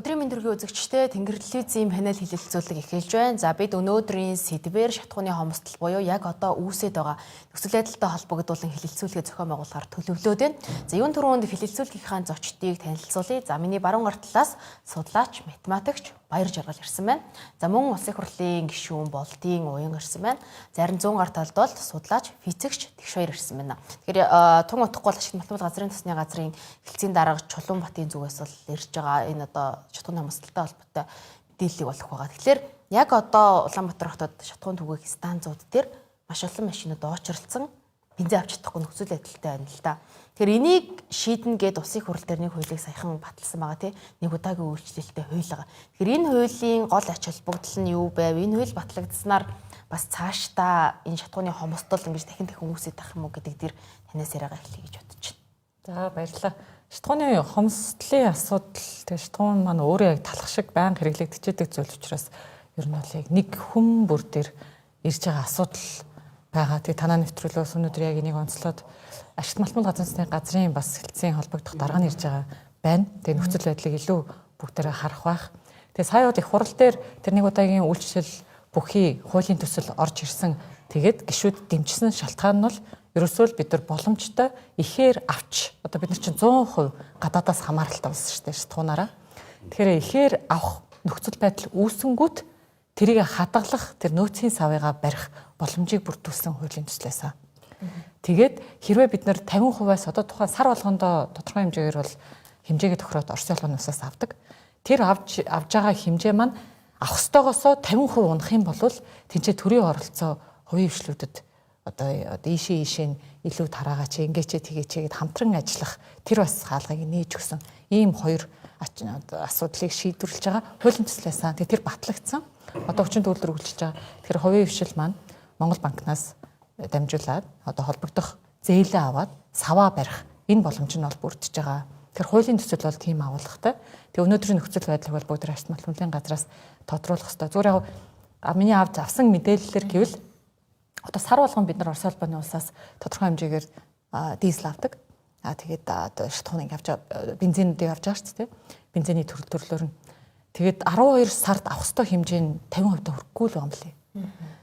Өдрийн мэндүргийн үзэгчтэй Тэнгэр телевизийн панел хэлэлцүүлэг эхэлж байна. За бид өнөөдрийн сэдвээр шатхууны хомсдол буюу яг одоо үүсэж байгаа нөхцөл байдалтай холбогдуулан хэлэлцүүлгээ зохион байгуулахаар төлөвлөөд байна. За юун түрүүнд хэлэлцүүлгийнхаа зочдыг танилцуулъя. За миний баруун гар талаас судлаач, математикч Баяр Жаргал ирсэн байна. За мөн улсын хурлын гишүүн Болдын Уян ирсэн байна. За харин 100 гар талд бол судлаач, физикч Тэгш Баяр ирсэн байна. Тэгэхээр тун утгагүй ашигт математик газрын тусны газрын хэлцээний дарга Чулуунбатын зүгээс бол ирж байгаа энэ одоо шатхууны хомсдолтой холбоотой мэдээллийг олох байгаа. Тэгэхээр яг одоо Улаанбаатар хотод шатхуун түгээх станцууд дээр маш олон машинууд очролцсон бензин авч чадахгүй нөхцөл байдалтай байна л да. Тэгэхээр энийг шийднэ гэд улсын хурал дээр нэг хуулийг саяхан баталсан байгаа тийм нэг удаагийн үйлчлэлтэй хууль байгаа. Тэгэхээр энэ хуулийн гол ач холбогдол нь юу байв? Энэ хууль батлагдсанаар бас цаашдаа энэ шатхууны хомсдол ингэж дахин үүсэж тах юм уу гэдэг дээр танаас яриагаа эхлэе гэж бодож байна. За баярлалаа. Шатхууны хомсдлын асуудал тэгээ шатхуун маань өөрөө яг талах шиг байнга хэрэглэгдчихэд зүйл учраас ер нь бол яг нэг хүм бүр дээр ирж байгаа асуудал байгаа. Тэгээ танаа нэвтрүүлээс өнөөдөр яг энийг онцлоод ашигт малтмал газрын засгийн газрын бас хэлтсийн холбогдох дарга нь ирж байгаа байна. Тэгээ нөхцөл байдлыг илүү бүгдээрээ харах байх. Тэгээ сая их хурал дээр тэр нэг удаагийн үйлчлэл бүхий хуулийн төсөл орж ирсэн. Тэгээд гишүүд дэмжсэн шалтгаан нь бол ерөөсөө бид нар боломжтой ихээр авч одоо бид нар чинь 100% гадаадаас хамааралтай болсон шүү дээ шатхуунаараа. Тэгэхээр ихээр авах нөхцөл байдал үүсэнгүүт тэрийг хадгалах тэр нөөцийн савыгаа барих боломжийг бүрдүүлсэн хуулийн төслөөсөө. Тэгээд хэрвээ бид нар 50%-аас одоо тухайн сар болгондоо тодорхой хэмжээгээр бол хэмжээгээ тохироод Оросын улаанаас авдаг. Тэр авж байгаа хэмжээ маань авах ёстойгоосоо 50% унах юм бол тэнцээ төрийн оролцоо хувийн хвшлүүдэд одоо ийшээ нь илүү тараагач ингээч тэгээч гэд хамтран ажиллах тэр бас хаалгыг нээж өгсөн ийм хоёр асуудлыг шийдвэрлэж байгаа хуулийн төслөөсөө тэр батлагдсан. Одоо хүчин төгөлдөр үргэлжлэж байгаа. Тэгэхээр хувийн хвшил маань Монгол банкнаас дамжуулаад одоо холбогдох зээлээ аваад саваа барих энэ боломж нь бол бүрдэж байгаа. Тэгэхээр хуулийн төсөл бол тийм агуулгатай. Тэгээ өнөөдрийн нөхцөл байдлыг бол бүгд ашигт малтмалын газраас тодруулах хэрэгтэй. Зүгээр яг миний авсан мэдээллээр гэвэл одоо сар болгон бид нар Орос улбаны улсаас тодорхой хэмжээгээр дизель авдаг. Тэгээд одоо шатхууныг авч бензинүүдийг авч байгаа шүү дээ. Бензиний төрлөөр нь. Тэгээд 12 сард авах ёстой хэмжээ нь 50% хүрэхгүй л байгаа юм лээ.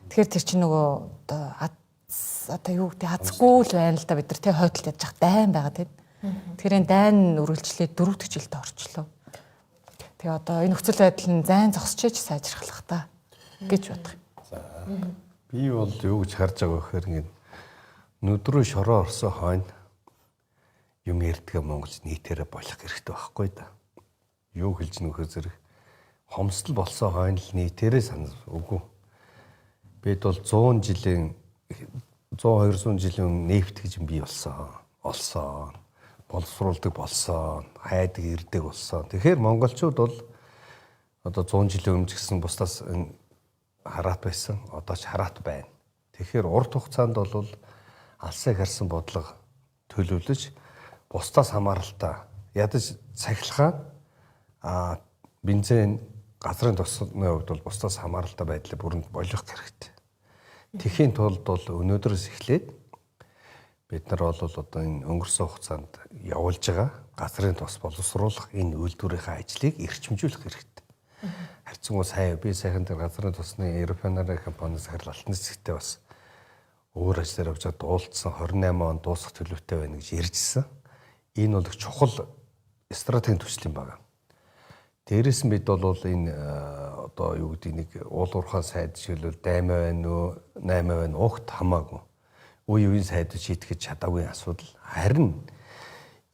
Тэгэхээр тэр чинь нөгөө одоо юу гэдэг азгүй л байна л да бид нар тэ хойдолд ядж ах дайн байгаа тийм. Тэгэхээр энэ дайн үргэлжлээд 4 дэх жилдээ орчлоо. Тэгээ одоо энэ нөхцөл байдал нь зайн зогсчээж сайжрах та гэж бодох юм. За би бол юу гэж харж байгаа гэхээр ингэ нүдрөө шороо орсон хойно юм ярьдгаа монголч нийтээрээ болох хэрэгтэй байхгүй да. Юу хэлж нөхөр зэрэг хомсдол болсон хойно л нийтээрээ санаа үгүй. Бид бол 100 жилийн 100 200 жилийн нефт гэж юм бий олсон. Боловсруулдаг болсон, хайдаг ирдэг болсон. Тэгэхээр монголчууд бол одоо 100 жилийн өмнө гэсэн бусдаас хараат байсан. Одоо ч хараат байна. Тэгэхээр урт хугацаанд бол алсыг харсан бодлого төлөвлөж бусдаас хамааралтай ядаж цахилгаан бензин газрын тосны хувьд бол бусдаас хамааралтай байдлыг бүрэн болгох хэрэгтэй. Тэхийн тулд бол өнөөдрөөс эхлээд бид нар бол одоо энэ өнгөрсөн хугацаанд явуулж байгаа газрын тос боловсруулах энэ үйлдвэрийн ажлыг эрчимжүүлэх хэрэгтэй. Харьцангуй би сайхан тэр газрын тосны Европеанарын компаниас харьцан алтан цэцэгтэй бас өөр ажлаар явж дуулцсан 28 он дуусах төлөвтэй байна гэж ярьжсэн. Энэ бол чухал стратегийн төсөл юм байна. Дээрээс нь бид бол энэ одоо юу гэдэг нэг уулуурхаан сайд жишээлбэл даймаа байна уу 8 байна угт хамаагүй үеийн сайд шийтгэж чадаагүй асуудал. Харин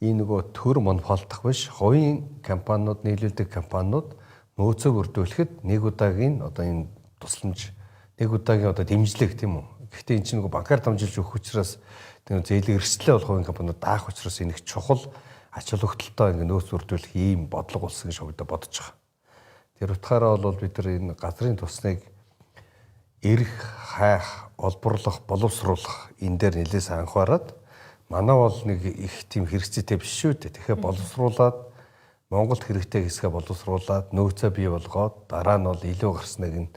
энэ нөгөө төр монополдох биш хувийн компаниуд нийлүүлдэг компаниуд нөөцөө бүрдүүлэхэд нэг удаагийн одоо энэ тусламж нэг удаагийн одоо дэмжлэг тийм үү. Гэхдээ энэ чинь нөгөө банкар дамжуулж өгөх учраас тийм зээлэг эрсдлээ болох хувийн компаниуд даах учраас энэ их чухал ач холбогдолтой ингэ нөөц бүрдүүлэх ийм бодлого улсын гэж бодож байгаа. Тэр утгаараа бол бид нар энэ газрын тусныг эрх хайх, олборлох, боловсруулах энэ дээр нэлээс анхаарад манай бол нэг их тийм хэрэгцээтэй биш шүү дээ. Тэгэхээр боловсруулад Монголд хэрэгтэй хэсгээ боловсруулад нөөцөө бий болгоод дараа нь бол илүү гарсныг нь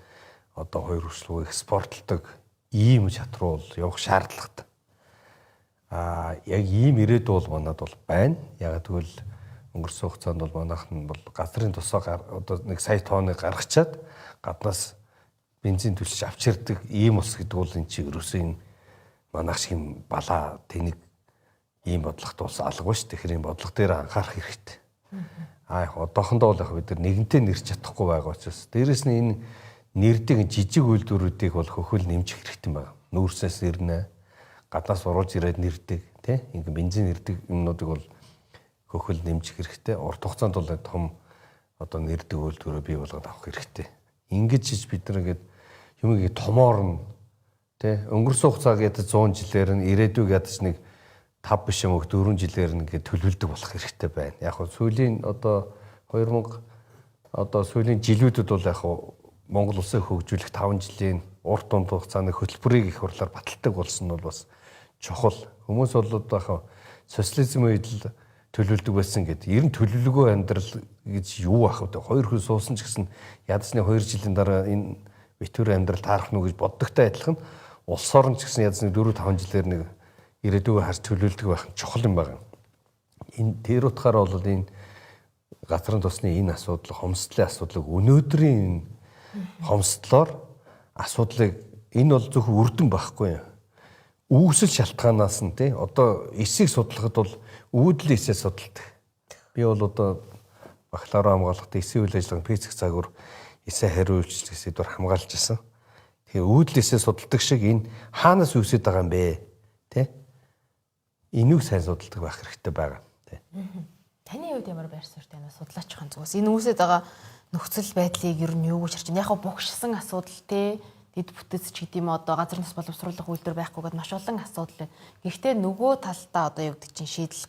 одоо хоёр хвшлгүй экспортлдог ийм чадруу явах шаардлагатай. Яг ийм ирээдүй бол манад бол байна. Яг тэгвэл өнгөрсөн хугацаанд бол манайх нь бол газрын тусаа одоо 1 сая тонны гаргачаад гаднаас бензин төлж авч ирдэг ийм ус гэдэг бол энэ чинь ерөөсөө энэ манайх шиг юм балаа тэнийг ийм бодлогот улс алгагүй шүү. Тэгэхээр энэ бодлого дээр анхаарах хэрэгтэй. Яг одоохондоо бол яг бид нар нэгэнтээ нэрч чадахгүй байгаа учраас дээрэс нь энэ нэрдэг жижиг үйлдвэрүүдийг бол хөхөл нэмжих хэрэгтэй байна. Нүүрсээс ирнэ, гаднаас уруулж ирээд нэрдэг, тий? Ингээ бензин нэрдэг юмнуудыг бол хөхөл нэмжих хэрэгтэй. Урт хугацаанд бол том одоо нэрдэг үйлдвэрөө бий болгоод авах хэрэгтэй. Ингэж ч бид нар ингээд юмыг томоор нь тий? Өнгөрсөн хугацаа гэдэг 100 жилээр нь ирээдүйг ядаж нэг 5 биш юм уу 4 жилээр нь ингээд төлөвлөдөг болох хэрэгтэй байна. Яг хөө сүүлийн одоо 2000 одоо сүүлийн жилүүдэд бол яг хөө Монгол улсыг хөгжүүлэх 5 жилийн урт дунд хугацааны хөтөлбөрийг их хурлаар баталдаг болсон нь бол бас чухал. Хүмүүс бол одоо яг социализм үед л төлөвлөдөг байсан гэдэг. Ер нь төлөвлөгөө амьдрал гэж юу ах вэ? 2 хүн суусан ч гэсэн ядсны 2 жилийн дараа энэ битүүр амьдрал таарах нь гэж боддогтой адилхан улс орн ч гэсэн ядсны 4-5 жилээр нэг ирээдүгөө харж төлөвлөдөг байх нь чухал юм байна. Энэ тэр утгаараа бол энэ газрын тосны энэ асуудал, хомсдлын асуудлыг өнөөдрийн хомсдлоор асуудлыг энэ бол зөвхөн үрдэн байхгүй юм. Үүсэл шалтгаанаас нь тий одоо эсийг судлахад бол үүдлийн эсээ судалдаг. Би бол одоо бакалавр хамгаалалт эсийн үйл ажиллагааны физик цагуур эсээ хариу үйлчлэх сэдвээр хамгаалж байсан. Тэгэхээр үүдлийн эсээ судалдаг шиг энэ хаанаас үүсэж байгаа юм бэ? Тий энийг сайн судалдаг байх хэрэгтэй байгаа. Тий. Таны хувьд ямар байр суурь танаас судлаач хаан зүгээс энэ үүсэж байгаа нөхцөл байдлыг ер нь юу гэж харж байна? Яг гоо богшсон асуудал тий дэд бүтэц ч гэдэм одоо газар нас боловсруулах үйлдвэр байхгүйгээд маш олон асуудал байна. Гэхдээ нөгөө талдаа одоо юу гэдэг чинь шийдэл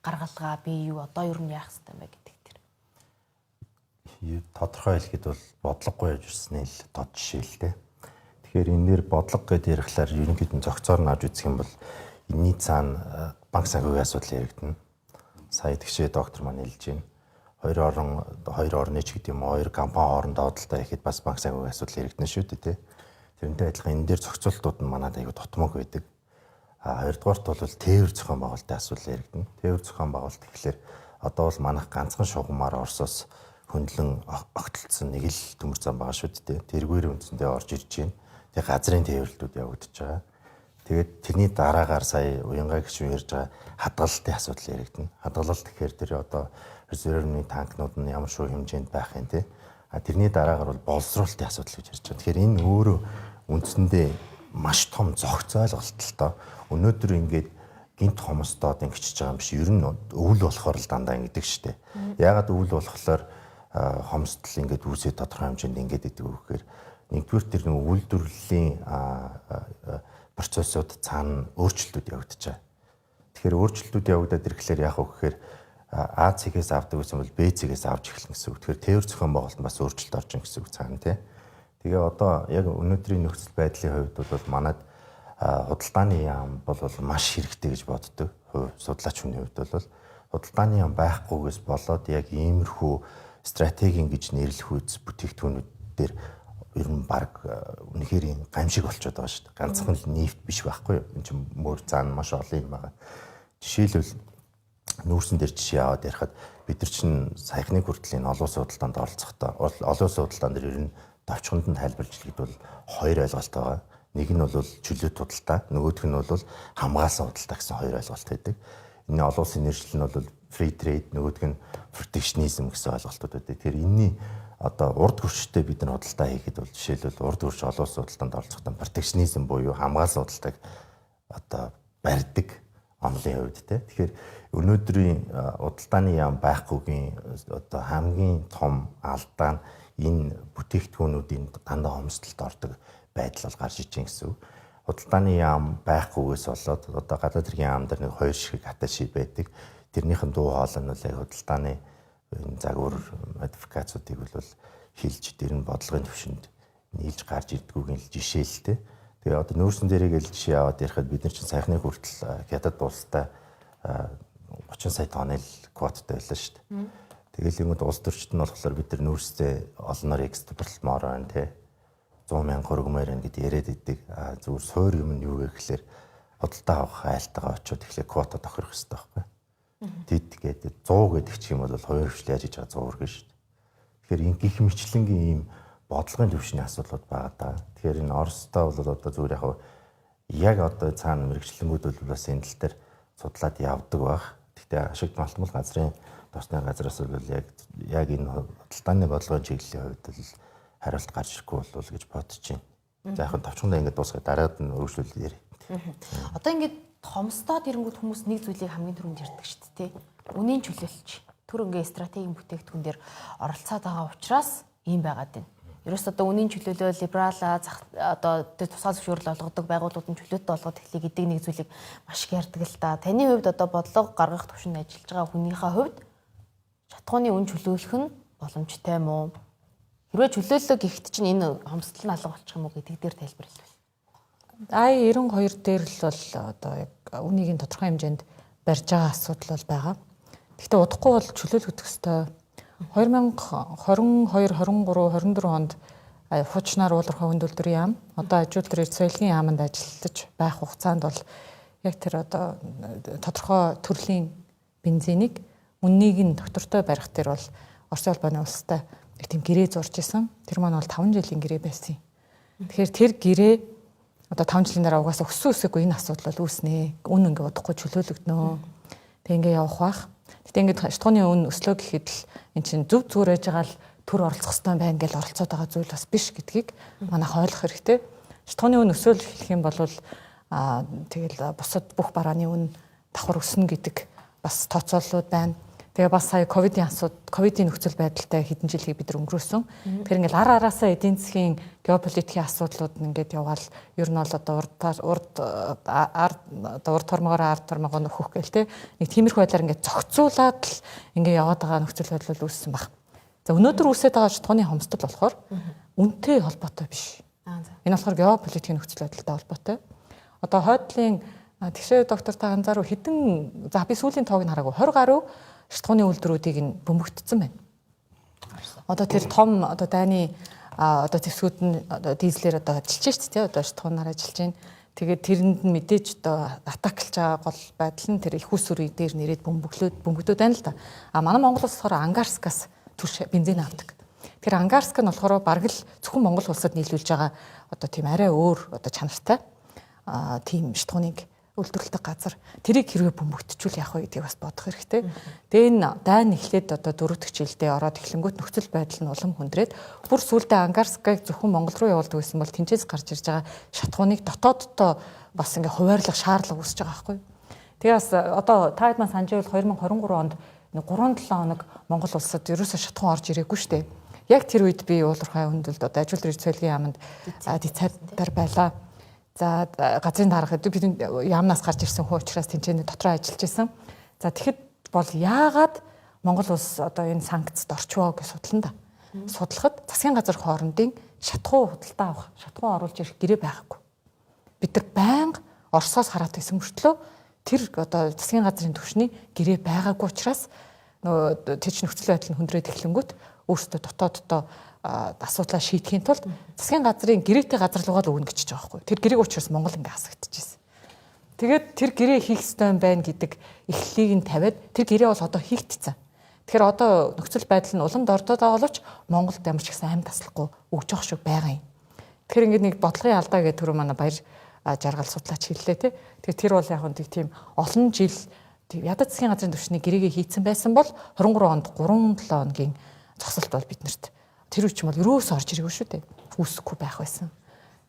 гаргалгаа би юу одоо ер нь яах хэрэгтэй юм бэ гэдэг тэр. Тодорхой хэлэхэд бол бодлогогүй явж ирсний л тод жишээ л дээ. Тэгэхээр энэ нэр бодлого гэдээ ярихлаар ерөнхийдөө зохицоор нь авч үзэх юм бол энэний цаана банк санхүүгийн асуудал яригдана. Сая тэгшээ доктор маань хэлж байна. Хоёр орны ч гэдэг юм уу, хоёр компани хоорондоо худалдаа хийхэд бас банк санхүүгийн асуудал яригдана шүү дээ, тий. Тэрнтэй адилхан энэ дээр зохицуултууд нь манад аягүй тотмог байдаг. Хоёрдугаарт бол тээвэр зохион байгуулалтын асуудал яригдана. Тээвэр зохион байгуулалт гэхэлэр одоо бол манайх ганцхан шугамаар Оросоос хөндлөн огтлцсон нэг л төмөр зам байгаа шүү дээ. Тэргээр үндсэндээ орж ирж байна. Тэгээ газрын тээвэрлэлүүд явагдаж байгаа. Тэгээд тэрний дараагаар сая уянгаа гişүн ярьж байгаа хадгалалтын асуудал яригдана. Хадгалалт гэхээр тэр одоо резервний танкнууд нь ямар шүү хэмжээнд байх юм те. Тэрний дараагаар бол боловсруулалтын асуудал гэж ярьж байгаа. Тэгэхээр энэ өөрөө үндсэндээ маш том зохиц ойлголт л тоо. Өнөөдөр ингээд гинт хомстоод ингэчж байгаа юм биш. Ер нь өвөл болохоор л дандаа ингэдэг штэ. Яагаад өвөл болохоор хомсдол ингээд үүсээ тодорхой хэмжээнд ингээд идэг вэ гэхээр нэгдүгээр тэр нэг үйлдвэрлэлийн процессууд цаана өөрчлөлтүүд явагдаж байгаа. Тэгэхээр өөрчлөлтүүд явагдаад ирэхлээр яах вэ гэхээр А цэгээс авдаг гэсэн бол Б цэгээс авч эхэлнэ гэсэн үг. Тэгэхээр тээвэр зохион байгуулалт бас өөрчлөлт орж ин гэсэн үг цаана тий. Тэгээ одоо яг өнөөдрийн нөхцөл байдлын хувьд бол манад худалдааны яам бол маш хэрэгтэй гэж боддог. Судлаач хүний хувьд бол худалдааны яам байхгүйгээс болоод яг иймэрхүү стратегийн гэж нэрлэх үз бүтээгдэхүүнүүд дээр ер нь баг үнэхээр гамшиг болчиход байгаа шүү дээ. Ганцхан л нефт биш байхгүй юу? Энд чинь мөр цаана маш олон юм байгаа. Жишээлбэл нүүрсэн дээр жишээ аваад ярихад бид нар чинь саяхны хүртэл энэ олон улсын худалдаанд оролцохдоо олон улсын худалдаан дээр ер нь товчхонд нь тайлбарлаж хэлэхэд бол хоёр ойлголт байгаа. Нэг нь бол чөлөөт худалдаа, нөгөөх нь бол хамгаалсан худалдаа гэсэн хоёр ойлголт байдаг. Энэ олон улсын нэршил нь бол free trade, нөгөөх нь protectionism гэсэн ойлголтууд байдаг. Тэгэхээр энэний одоо урд хүрштэй бид нар худалдаа хийхэд бол жишээлбэл урд хүрш олон улсын худалдаанд оролцохдоо protectionism буюу хамгаалсан худалдааг одоо барьдаг амлын хувьд те. Тэгэхээр өнөөдрийн худалдааны яам байхгүйгийн одоо хамгийн том алдаа нь энэ бүтээгдэхүүнүүдийн дандаа хомсдолд ордог байдал бол гарч иж гэсэн үг. Худалдааны яам байхгүйгээс болоод одоо гадаад хэргийн яам дээр нэг хоёр шиг аташи байдаг. Тэрнийхэн дуу хоолой нь бол яг худалдааны энэ загвар модификацуудыг бол хилж тэр нь бодлогын төвшөнд нийлж гарч ирдгүүгийн жишээ л те. Тэгээ одоо нүүрсэн дээрээ л жишээ аваад ярихад бид нар чинь саяхны хүртэл хятад улстай 30 сая тонны квоттой байлаа шүү дээ. Тэгэл юмуд улс төрчид нь болохоор бид нар нүүрстэй олноор экспортлмоор байна те. 100 мянга хөргмээр байна гэд яриад идэг. Зүгээр суур юм нь юу вэ гэхээр худалдаа авах айлтайгаа очиод тэгэхээр квота тохирох хэрэгтэй байхгүй. Тэд гэдэг 100 гэдэг чинь бол хоёр хвшил яаж хийж байгаа 100 үргэн шүү дээ. Тэгэхээр энэ гих мэтлэнгийн ийм бодлогын төвшний асуудлууд байгаа даа. Тэгэхээр энэ Оростой бол одоо зүгээр яг одоо цаана мэрэгчлэнгүүд бол бас энэ тал дээр судлаад явдаг баг. Гэхдээ ашигт малтмал газрын тосны газраас бол яг энэ худалдааны бодлогын чиглэлийн хувьд бол хариулт гарч ирэхгүй болов гэж бодож байна. За яг товчхондоо ингэж дуусгаад дараад нь өргөжлүүл ярив. Одоо ингэж хомстоод ирэнгүүт хүмүүс нэг зүйлийг хамгийн түрүүнд ярьдаг шүү дээ. Үнийн чөлөөлч. Түр ингээ стратегийн бүтээгдэхүүн дээр оролцоод байгаа учраас ийм байгаад байна. Ерөөс одоо үнийн чөлөөлөл либерал одоо тусгай зөвшөөрөл олгодог байгууллагууд нь чөлөөтэй болгоод эхлэе гэдэг нэг зүйлийг маш их ярьдаг л да. Таны хувьд одоо бодлого гаргах төвшөнд ажиллаж байгаа хүнийхээ хувьд шатхууны үн чөлөөлөх нь боломжтой юм уу? Хэрвээ чөлөөллөө гэхэд чинь энэ хомсдол нь алга болчих юм уу гэдэг дээр тайлбарлавал. I-92 дээр л бол одоо яг үнийг нь тодорхой хэмжээнд барьж байгаа асуудал бол байгаа. Гэхдээ удахгүй бол чөлөөлөгдөх ёстой. 2022, 23, 24 онд хуучнаар уулуурхай хүндүүлдвэрийн яам, одоо ажилтны соёлын яамд ажиллаж байх хугацаанд бол яг тэр одоо тодорхой төрлийн бензинийг үннийг нь доктортой барих дээр бол Оросын улбаны улстай нэг тийм гэрээ зурж исэн. Тэр маань бол 5 жилийн гэрээ байсан юм. Тэгэхээр тэр гэрээ одоо 5 жилийн дараа угаасаа өсөөгүй энэ асуудал бол үүснэ. Үн ингээ удахгүй чөлөөлөгднө. Тэг ингээ явах бах. Гэтэ ингээд шатхууны үн өслөө гэхэд л эн чинь зөв зүгээр байж байгаа л төр оролцох хэрэгтэй байна гэж оролцоод байгаа зүйл бас биш гэдгийг манайх ойлгох хэрэгтэй. Шатхууны үн өсөөл хэлэх юм бол тэгэл бусад бүх барааны үн давхар өснө гэдэг бас тооцооллууд байна. Тэгээ бас сая ковидын нөхцөл байдалтай хэдэн жилийг бид өнгөрөөсөн. Тэгэхээр ингээл араасаа эдийн засгийн геополитикийн асуудлууд ингээд яваал ер нь бол одоо урд тормогоор ард тормогоо нөхөх гээл те нэг тиймэрхүү байдлаар ингээд зохицуулаад л ингээд яваад байгаа нөхцөл байдал үүссэн баг. За өнөөдөр үүсээд байгаа шатхууны хомсдол болохоор үнэтэй холбоотой биш. Энэ болохоор геополитикийн нөхцөл байдалтай холбоотой. Одоо хойдлын тэгшээ доктортай ганцаараа хэдэн за би сүүлийн тоог нь хараагүй 20 гаруй шатхууны үйлдвэрүүдийг нь бөмбөгдсөн байна. Одоо тэр том одоо дайны одоо зэвсгүүд нь одоо дизелээр одоо ажиллаж шүү дээ. Одоо шатхуунаар ажиллаж байна. Тэгээд тэрэнд нь мэдээж одоо атаклж байгаа гол байдал нь тэр их усүрийн дээр нэрээд бөмбөгдөөд байна л да. Манай Монгол улс болохоор Ангарскаас түр бензин авдаг. Тэр Ангарск нь болохоор бараг л зөвхөн Монгол улсад нийлүүлж байгаа одоо тийм арай өөр одоо чанартай тийм шатхууныг үйлдвэрлэдэг газар тэрийг хэрвээ бөмбөгдчихвэл яах вэ гэдгийг бас бодох хэрэгтэй. Тэгээ энэ дайн эхлээд одоо 4 дахь жилдээ ороод эхлэнгүүт нөхцөл байдал нь улам хүндрээд бүр сүүлдээ Ангарскыг зөвхөн Монгол руу явуулдаг байсан бол тэнцээс гарч ирж байгаа шатхууныг дотооддоо бас ингээ хуваарлах шаардлага үүсэж байгаа байхгүй. Тэгээ бас одоо та хэд маань санаж байвал 2023 онд 3-7 хоног Монгол улсад ерөөсөө шатхуун орж ирээгүй шүү дээ. Яг тэр үед би уулуурхай хүндэлд одоо ажилтны соёлын яамд дицаар байлаа. За газрын дарга бид яамнаас гарч ирсэн хүн учраас тэнцэнэ дотроо ажиллаж исэн. За тэгэхэд бол яагаад Монгол улс одоо энэ санкцд орчвоо гэж судлана да. Судлахад засгийн газар хоорондын шатхуу худалдаа авах, шатхуу оруулж ирэх гэрээ байхгүй. Бид нар байнга Оросоос хараад байсан мөртлөө тэр одоо засгийн газрын түвшний гэрээ байгаагүй учраас нөгөө тэр чинь нөхцөл байдал нь хүндрээд эхлэнгүүт өөрсдөө дотооддоо асуудлаа шийдэхийн тулд засгийн газрын гэрээтэй газар руугаа л өгнө гэж байгаа байхгүй. Тэр гэрээг учраас Монгол ингээ хасагдчихжээ. Тэгээд тэр гэрээ хийх ёстой юм байна гэдэг эхлэлийг нь тавиад тэр гэрээ бол одоо хийгдсэн. Тэгэхээр одоо нөхцөл байдал нь уламд ордоод байгаа боловч Монголд ямар ч гэсэн амь таслахгүй өгж явах шиг байгаа юм. Тэгэхээр ингээ нэг бодлогын алдаа гэдэг түрүү манай баяр жаргал судлаач хэллээ те. Тэгэхээр тэр бол яг нэг тийм олон жил ядаж засгийн газрын түвшний гэрээгээ хийцэн байсан бол 23 онд 3-7 хоногийн зогсолт бол биднэрт тэр үчим бол өрөөс орж ирээгүй шүү дээ. Үүсэхгүй байх байсан.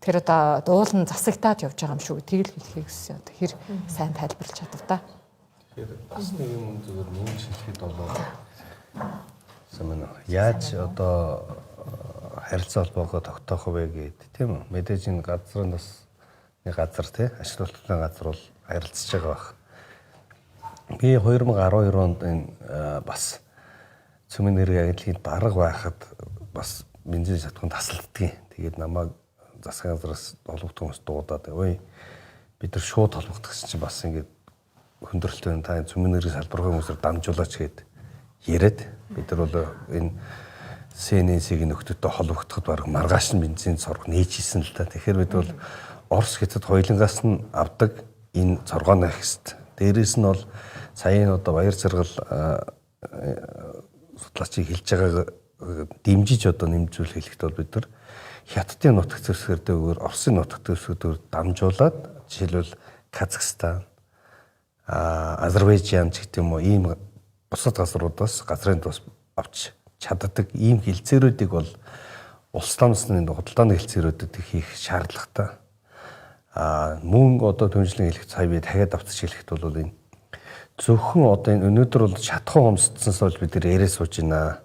Тэр одоо дуулан засагтаад явж байгаа юм шүү. Тэгэл хэлхийг хүссэн. Тэр сайн тайлбарлаж чадав та. Тэгэхээр бас нэг юм зөвөр нүүж хэлэхэд болоо. Сэмэн яаж одоо харилцаа холбоогоо тогтоох вэ гэдэг тийм үү? Мэдээж энэ газрын бас нэг газар тий ажилтны газар бол харилцаж байгаа баг. Би 2012 онд энэ бас цөмийн нэрийн агентлагийн дарга байхад бас бензин шатхуунд тасалддаг. Тэгээд намайг засгийн газраас холбогдох хүмүүс дуудаад ой бид нар шууд холбогдох гэсэн чинь бас ингээд хөндрөлтөө та цөмийн нэрийн салбаргын хүмүүсээр дамжуулаач гээд яриад бид нар бол энэ СНС-ийн нөхдөдтэй холбогдоход баг маргааш нь бензин цорго нээж хийсэн л та. Тэгэхээр бид бол Орос хятад хоёулангаас нь авдаг энэ цоргооны хэсэд дээрээс нь бол саяын одоо баяр зэрэг судлаачийн хэлж байгааг дэмжиж одоо нэмжүүл хэлэхэд бол бид нар Хятадын нутаг дэвсгэр дээгүүр Оросын нутаг дэвсгэр дамжуулаад жишээлбэл Казахстан, Азербайджан ч гэдэг юм уу ийм бусад газруудаас газрын тус авч чаддаг ийм хилцээрүүдийг бол улс томсны худалдааны хилцээрүүдэд хийх шаардлагатай. Мөн одоо түншлэн хэлэх цай би дахиад давтаж хэлэхэд бол энэ зөвхөн одоо энэ өнөөдөр бол шатхан хомсдсанс бол бид нар яриа сууж байна.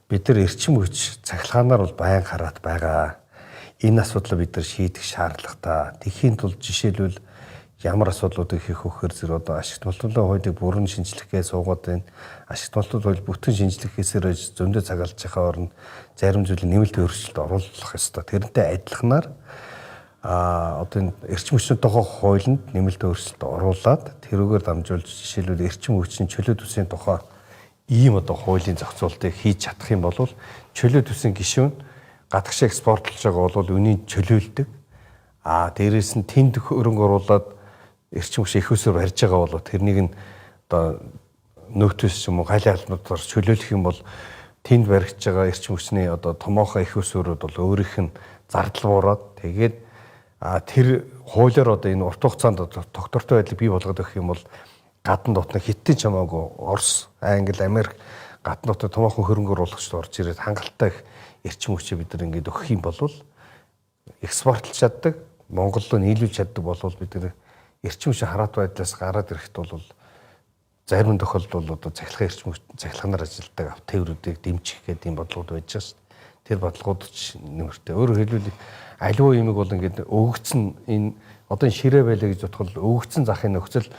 Бид нар эрчим хүч цахилгаанаар бол байн хараад байгаа. Энэ асуудлыг бид нар шийдэх шаардлагатай. Тэхийн тулд жишээлбэл ямар асуудлуудыг хийх вөхөр зэрэг одоо ашигт болтолтой хуулийг бүрэн шинжлэхгээ суугаад байна. Ашигт болтол хууль бүтэн шинжлэхээсээр зөндөө цагалж байгаа орнд зарим зүйлийг нэмэлт өөрчлөлт оруулах ёстой. Тэрнтэй адилханаар одоо энэ эрчим хүчний тухай хуулинд нэмэлт өөрчлөлт оруулаад тэрүүгээр дамжуулж жишээлбэл эрчим хүчний чөлөө төсвийн тухай ийм одоо хуулийн зохицуултыг хийж чадах юм бол чөлөө төсвийн гишүүн гадагш экспортлж байгаа бол үнийг чөлөөлдөг. Дээрээс нь тэнд хөрөнгө оруулаад эрчим хүч их өсөөр барьж байгаа бол тэрнийг нь одоо нөөтөөс юм уу хайлын албануудаар чөлөөлөх юм бол тэнд баригдж байгаа эрчим хүчний одоо томоохон их өсөөрүүд бол өөрийнх нь зардал буураад тэгээд тэр хуулиар одоо энэ урт хугацаанд тогтвортой байдлыг бий болгоод өгөх юм бол гадна дотны хиттэн чамаагүй Орос, Англи, Америк гадна дотны томоохон хөрөнгө оруулагчид орж ирээд хангалттай их эрчим хүчээ бид нар ингээд өгөх юм бол экспортлж чаддаг, Монгол руу нийлүүлж чаддаг болвол бид нар эрчим хүчийн хараат байдлаас гараад ирэхэд бол зарим тохиолдолд одоо цахилгаан эрчим хүч цахилгаанаар ажилладаг автоэврүүдийг дэмжих гэдэг юм бодлогод байж байгаа шүү дээ. Тэр бодлогод ч нэмэртэй. Өөрөөр хэлбэл аливаа юмыг бол ингээд өгөгдсөн энэ одоо ширээ байлаа гэж бодход өгөгдсөн захын нөхцөл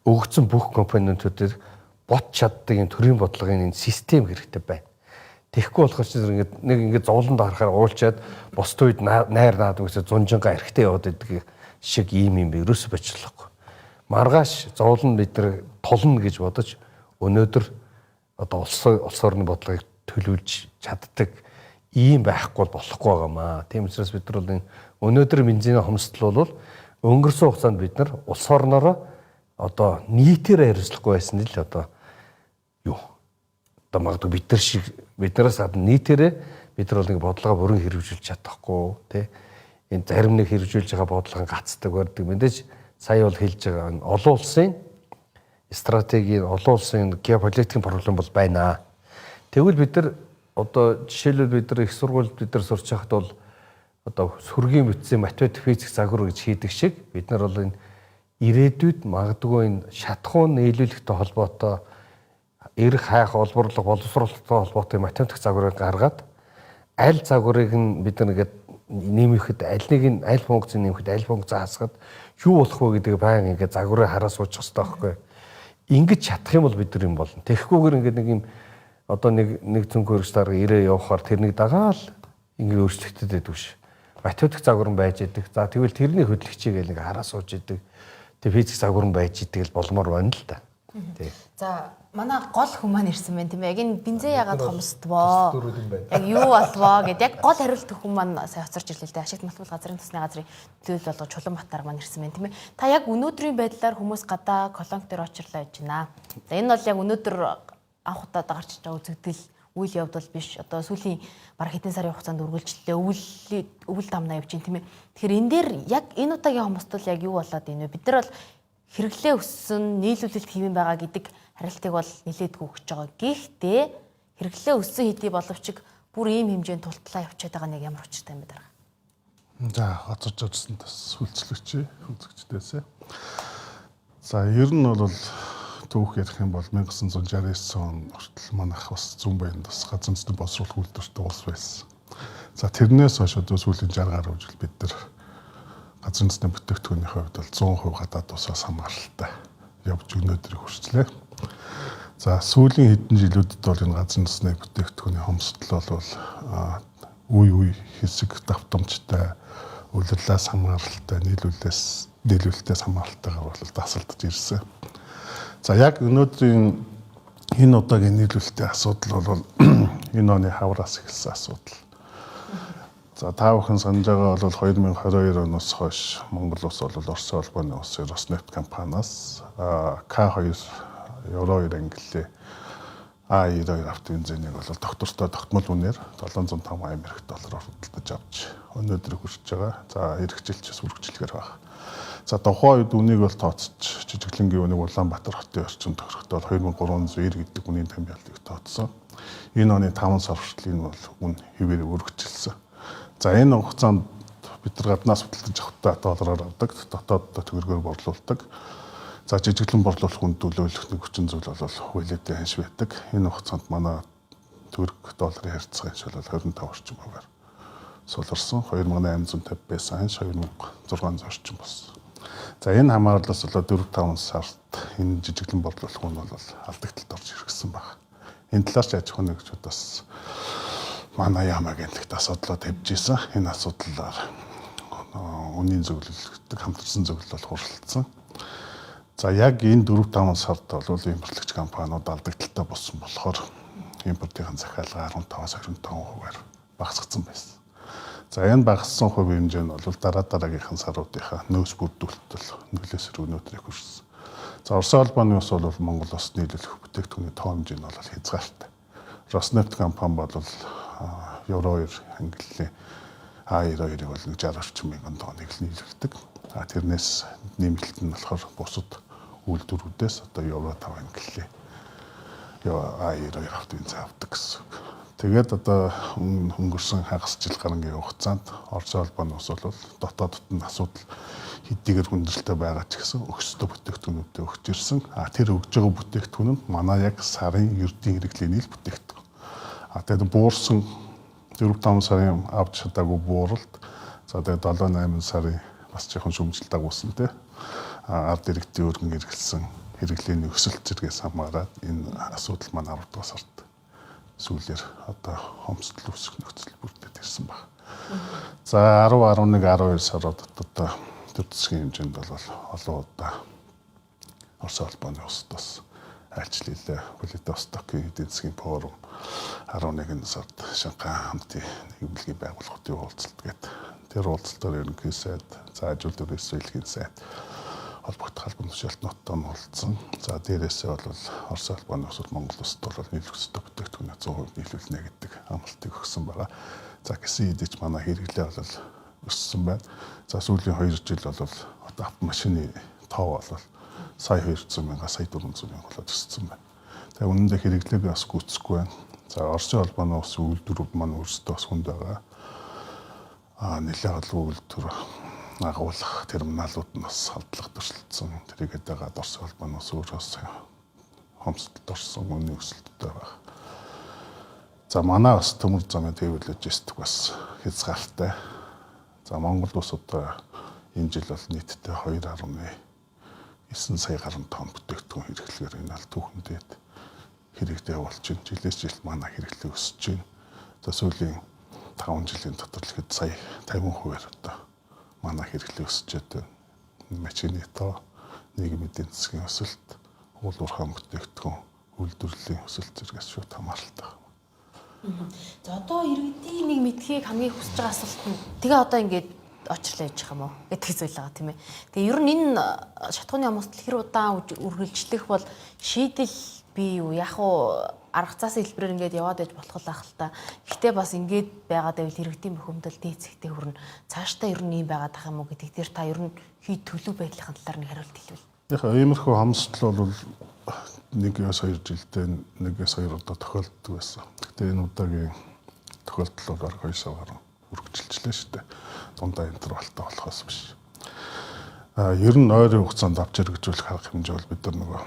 өгөгдсөн бүх компонентуудыг бот чаддаг энэ төрийн бодлогын энэ систем хэрэгтэй байна. Тэгэхгүй болохоор ч ингээд зовлонд харахаар уулчаад босд үед найр наад үгсээ зунжингаа эрхтэй яваад идэг шиг ийм юм ерөөсөй бочлоогүй. Маргааш зовлон бид нар тулна гэж бодож өнөөдөр одоо улс орны бодлогыг төлөвлөж чаддаг ийм байхгүй болохгүй байгаамаа. Тийм учраас бид нар бол энэ өнөөдөр бензиний хомсдол бол өнгөрсөн хугацаанд бид нар улс орноороо одоо нийтээр хариуцлахгүй байсан л одоо юу одоо магадгүй биднээс гадна нийтээрээ бид нар бол нэг бодлогоо бүрэн хэрэгжүүлж чадахгүй тий энэ зарим нэг хэрэгжүүлж байгаа бодлого гацдаг барьдаг мэдээж сая бол хэлж байгаа олон улсын стратеги олон улсын геополитикийн проблем бол байна. Тэгвэл бид нар одоо жишээлбэл бид нар их сургуульд бид нар сурч байхад бол одоо сүргийн бүтцийн математик физик загвар гэж хийдэг шиг бид нар бол энэ ирээдүйд магадгүй энэ шатхуун нийлүүлэхтэй холбоотой эрх хайх олборлого боловсруулалттай холбоотой математик загварыг гаргаад аль загварыг нь бид нар ингээд нэмэхэд аль функцийг нэмэхэд аль функц хаасгаад юу болох вэ гэдэг баян ингээд загварыг хараа суучих хэрэгтэй байхгүй. Ингэж чадах юм бол бид нар юм болно. Тэгэхгүйгээр ингээд нэг юм одоо нэг цөмхөн хөргөж дарга ирээ явахаар тэрнийг дагаал ингээд өөрчлөгдөд байдаг ш. Математик загвар нь байж идэг. За тэгвэл тэрний хөдөлгчийг нэг хараа сууж идэг. Тэг физик загвар нь байж идэг л болмоор байна л да. Тий. За манай гол хүн маань ирсэн байна тийм ээ. Яг энэ бензин ягаад хомсдвоо? Яг юу болвоо гэд яг гол хариулт хүн маань сая хоцорч ирлээ л дээ. Ашигт малтмал газрын тусны газрын төлөөлөл болгож Чулуунбаатар маань ирсэн байна тийм ээ. Та яг өнөөдрийн байдлаар хүмүүс гадаа колонк дээр очирлаа гэж байна. За энэ бол яг өнөөдөр анх удаа гарч байгаа үзэгдэл үйл явдал биш. Одоо сүүлийн бараг хэдэн сарын хугацаанд үргэлжлэлээ өвөл дамнаа явж байна тийм ээ. Тэгэхээр энэ дээр яг энэ удаагийн хомсдол яг юу болоод байна вэ? Бид нар бол хэрэглээ өссөн, нийлүүлэлт хийвэн байгаа гэдэг харилцааг бол нэлээдгүй өгч байгаа. Гэхдээ хэрэглээ өссөн хэдий боловч бүр ийм хэмжээнд тултлаа явчихад байгаа нэг ямар учиртай юм бэ дараа. За хацарч үзсэн бас хүлцлэгч үзэгчдээсээ. За ер нь бол түүх ярих юм бол 1969 он хүртэл манайх бас зүүн баянд бас газар нутгийн боловсруулах үйлдвэртэй улс байсан. За тэрнээс хойш одоо сүүлийн 60 гаруй жил бид нар газар нутгийн бүтээгдэхүүний хувьд бол 100% гадаад усаас хамааралтай явж өнөөдрийг хүрчлээ. За сүүлийн хэдэн жилүүдэд бол энэ газар нутгийн бүтээгдэхүүний хомсдол бол үе хэсэг давтамжтай, улирлаас хамааралтай, нийлүүлэлтээс хамааралтайгаар бол дасалдаж ирсэн. За яг өнөөдрийн энэ удаагийн нийлүүлэлтийн асуудал бол энэ оны хавраас эхэлсэн асуудал. За та бүхэн санаж байгаа бол 2022 оноос хойш Монгол улс бол Орос улбаны улсын Роснефть компаниас К2 Евро 2 ангиллын А92 автовинзэнийг бол доктортой тогтмол үнээр $705,000 худалдаж авч өнөөдөр хүрч байгаа. За эрхжилчээс үргэлжлэхээр байна. За тухайн үед үнийг бол тооцож жижиглэнгийн үнийг Улаанбаатар хотын орчинд тохирохдоо 2390 гэдэг үнийн тамбиалыг тооцсон. Энэ оны 5 сар хүртэл энэ бол үн хэвээр өргөжлсөн. За энэ хугацаанд бид нар гаднаас худалдаж авахдаа доллараар авдаг, дотооддоо төгрөгөөр борлуулдаг. За жижиглэн борлуулах үнд төлөөлөх нэг хүчин зүйл бол хуулиудын ханш байдаг. Энэ хугацаанд манай төгрөг долларын харьцаа ханш бол 25 орчим хувиар суларсан. 2850 байсан ханш 2600 орчим болсон. За энэ хамаарлаас болоод 4-5 сард энэ жижиглэн борлуулах үн бол алдагталд орж ирсэн байна. Энэ талаар ч аж ахуйн нэгжүүдээс манай яамагэнлэгт асуудлууд тавьж исэн. Энэ асуудлаар үнийн зөвлөлтөд хамтарсан зөвлөл бол хуралдсан. За яг энэ 4-5 сард бол импортлогч компаниуд алдагталтай болсон болохоор импортын захиалга 15-аас 25% багасгсан байсан. За энэ багассан хувийн хэмжээ нь бол дараагийнхын саруудынхаа нөөц бүрдүүлэлт нөлөөсөр өнөөдрийг хүрсэн. За Оросын холбооны ус бол Монгол улсад нийлүүлэх бүтээгдэхүүний тоо хэмжээ нь бол хязгаартай. Роснефть компани бол Евро 2 ангиллын А92-ыг бол 60 орчим мянган тонныг л нийлүүлдэг. Тэрнээс нэмэлт нь болохоор бусад үйлдвэрүүдээс одоо Евро 5 ангиллын А92 автовинзэн авдаг гэсэн үг. Тэгээд одоо өнгөрсөн хагас жил гарангийн хугацаанд Оросын холбооны ус бол дотоодд нь асуудал хэдийгээр хүндрэлтэй байгаа ч гэсэн өгсдөө бүтээгдэхүүнүүдэд өгч ирсэн. Тэр өгж байгаа бүтээгдэхүүн нь манай яг сарын ердийн хэрэглээний л бүтээгдэхүүн. Тэгээд буурсан 4-5 сарын авч чадаагүй бууралт. За тэгээд 7-8 сарын бас жоохон шүмжил дагуулсан тий. Ард иргэдийн өргөн хэрэгэлсэн хэрэглээний өсөлт зэргээс хамаарат энэ асуудал маань 10 дугаар сард сүүлээр одоо хомсдол үүсэх нөхцөл бүрдээд ирсэн байна. За 10, 11, 12 сард одоо төр засгийн хэмжээнд бол олон удаа Оросын холбооны улсаас айлчлалээ. Владивостокийн эдийн засгийн форум 11 сард Шанхай хамтын нийгэмлэгийн байгууллагуудын уулзалт гэдэг. Тэр уулзалтаар ерөнхий сайд, за ажил дөрвийн соёлын сайд холбогдох албан тушаалтнуудтай уулзсан. За дээрээсээ бол Оросын холбооны улсад Монгол улсад бол нийлүүлэх ёстой бүтээгдэхүүнээ 100% нийлүүлнэ гэдэг амлалтыг өгсөн байгаа. За гэсэн хэдий ч манай хэрэглээ бол өссөн байна. За сүүлийн 2 жил бол одоо автомашины тоо бол сая 200 мянга, сая 400 мянга болоод өссөн байна. Тэгээ үнэндээ хэрэглээг бас гүйцэхгүй байна. За Оросын холбооны улсын үйлдвэрүүд маань өөрсдөө бас хүнд байгаа. Нэлээд олон үйлдвэр агуулгах терминалууд нь бас халдлага төрөлдсөн. Тэрийгээд байгаа Оросын холбооны ус өөрөөс хомсдолд орсон үнийн өсөлттэй байна. За манай бас төмөр замын төв логистик бас хязгаартай. За Монгол улс одоо энэ жил бол нийтдээ 2.9 сая гаруй тонн бүтээгдэхүүн хэрэглэхээр энэ аль түүхэндээ хэрэгтэй болж байна. Жилээс жилд манай хэрэглээ өсөж байна. За сүүлийн 5 жилийн дотор л хэд сая 50% одоо манай хэрэглээ өсөж байна. Машины тоо, нийгмийн эдийн засгийн өсөлт, уул уурхай бүтээгдэхүүн, үйлдвэрлэлийн өсөлт зэрэгс шууд хамааралтай. За одоо иргэдийн нэг мэдхийг хамгийн хүсэж байгаа асуулт нь тэгээ одоо ингээд очрлоо яж байгаа юм уу гэдэг зүйл байгаа тийм ээ. Тэгээ ер нь энэ шатхууны хомсдол хэр удаан үргэлжлэх бол шийдэл бий юу? Яг уу арга цаасан хэлбэрээр ингээд яваад иж болох л ах л та. Гэхдээ бас ингээд байгаад байвал иргэдийн бухимдал дээцэгтэй хүрнэ. Цаашдаа ер нь юм байгаад ах юм уу гэдэг дээр та ер нь хий төлөв байдлын талаар нэг хариулт хэлвэл. Яг иймэрхүү хомсдол бол 1-2 жилдээ 1-2 удаа тохиолддог байсан. Гэтэ энэ удаагийн тохиолдол бол 2 сар гаруй үргэлжилжлээ шүү дээ. Дундаа интервалтай болохоос биш. Ер нь ойрын хугацаанд авч хэрэгжүүлэх арга хэмжээ бол бид нар нөгөө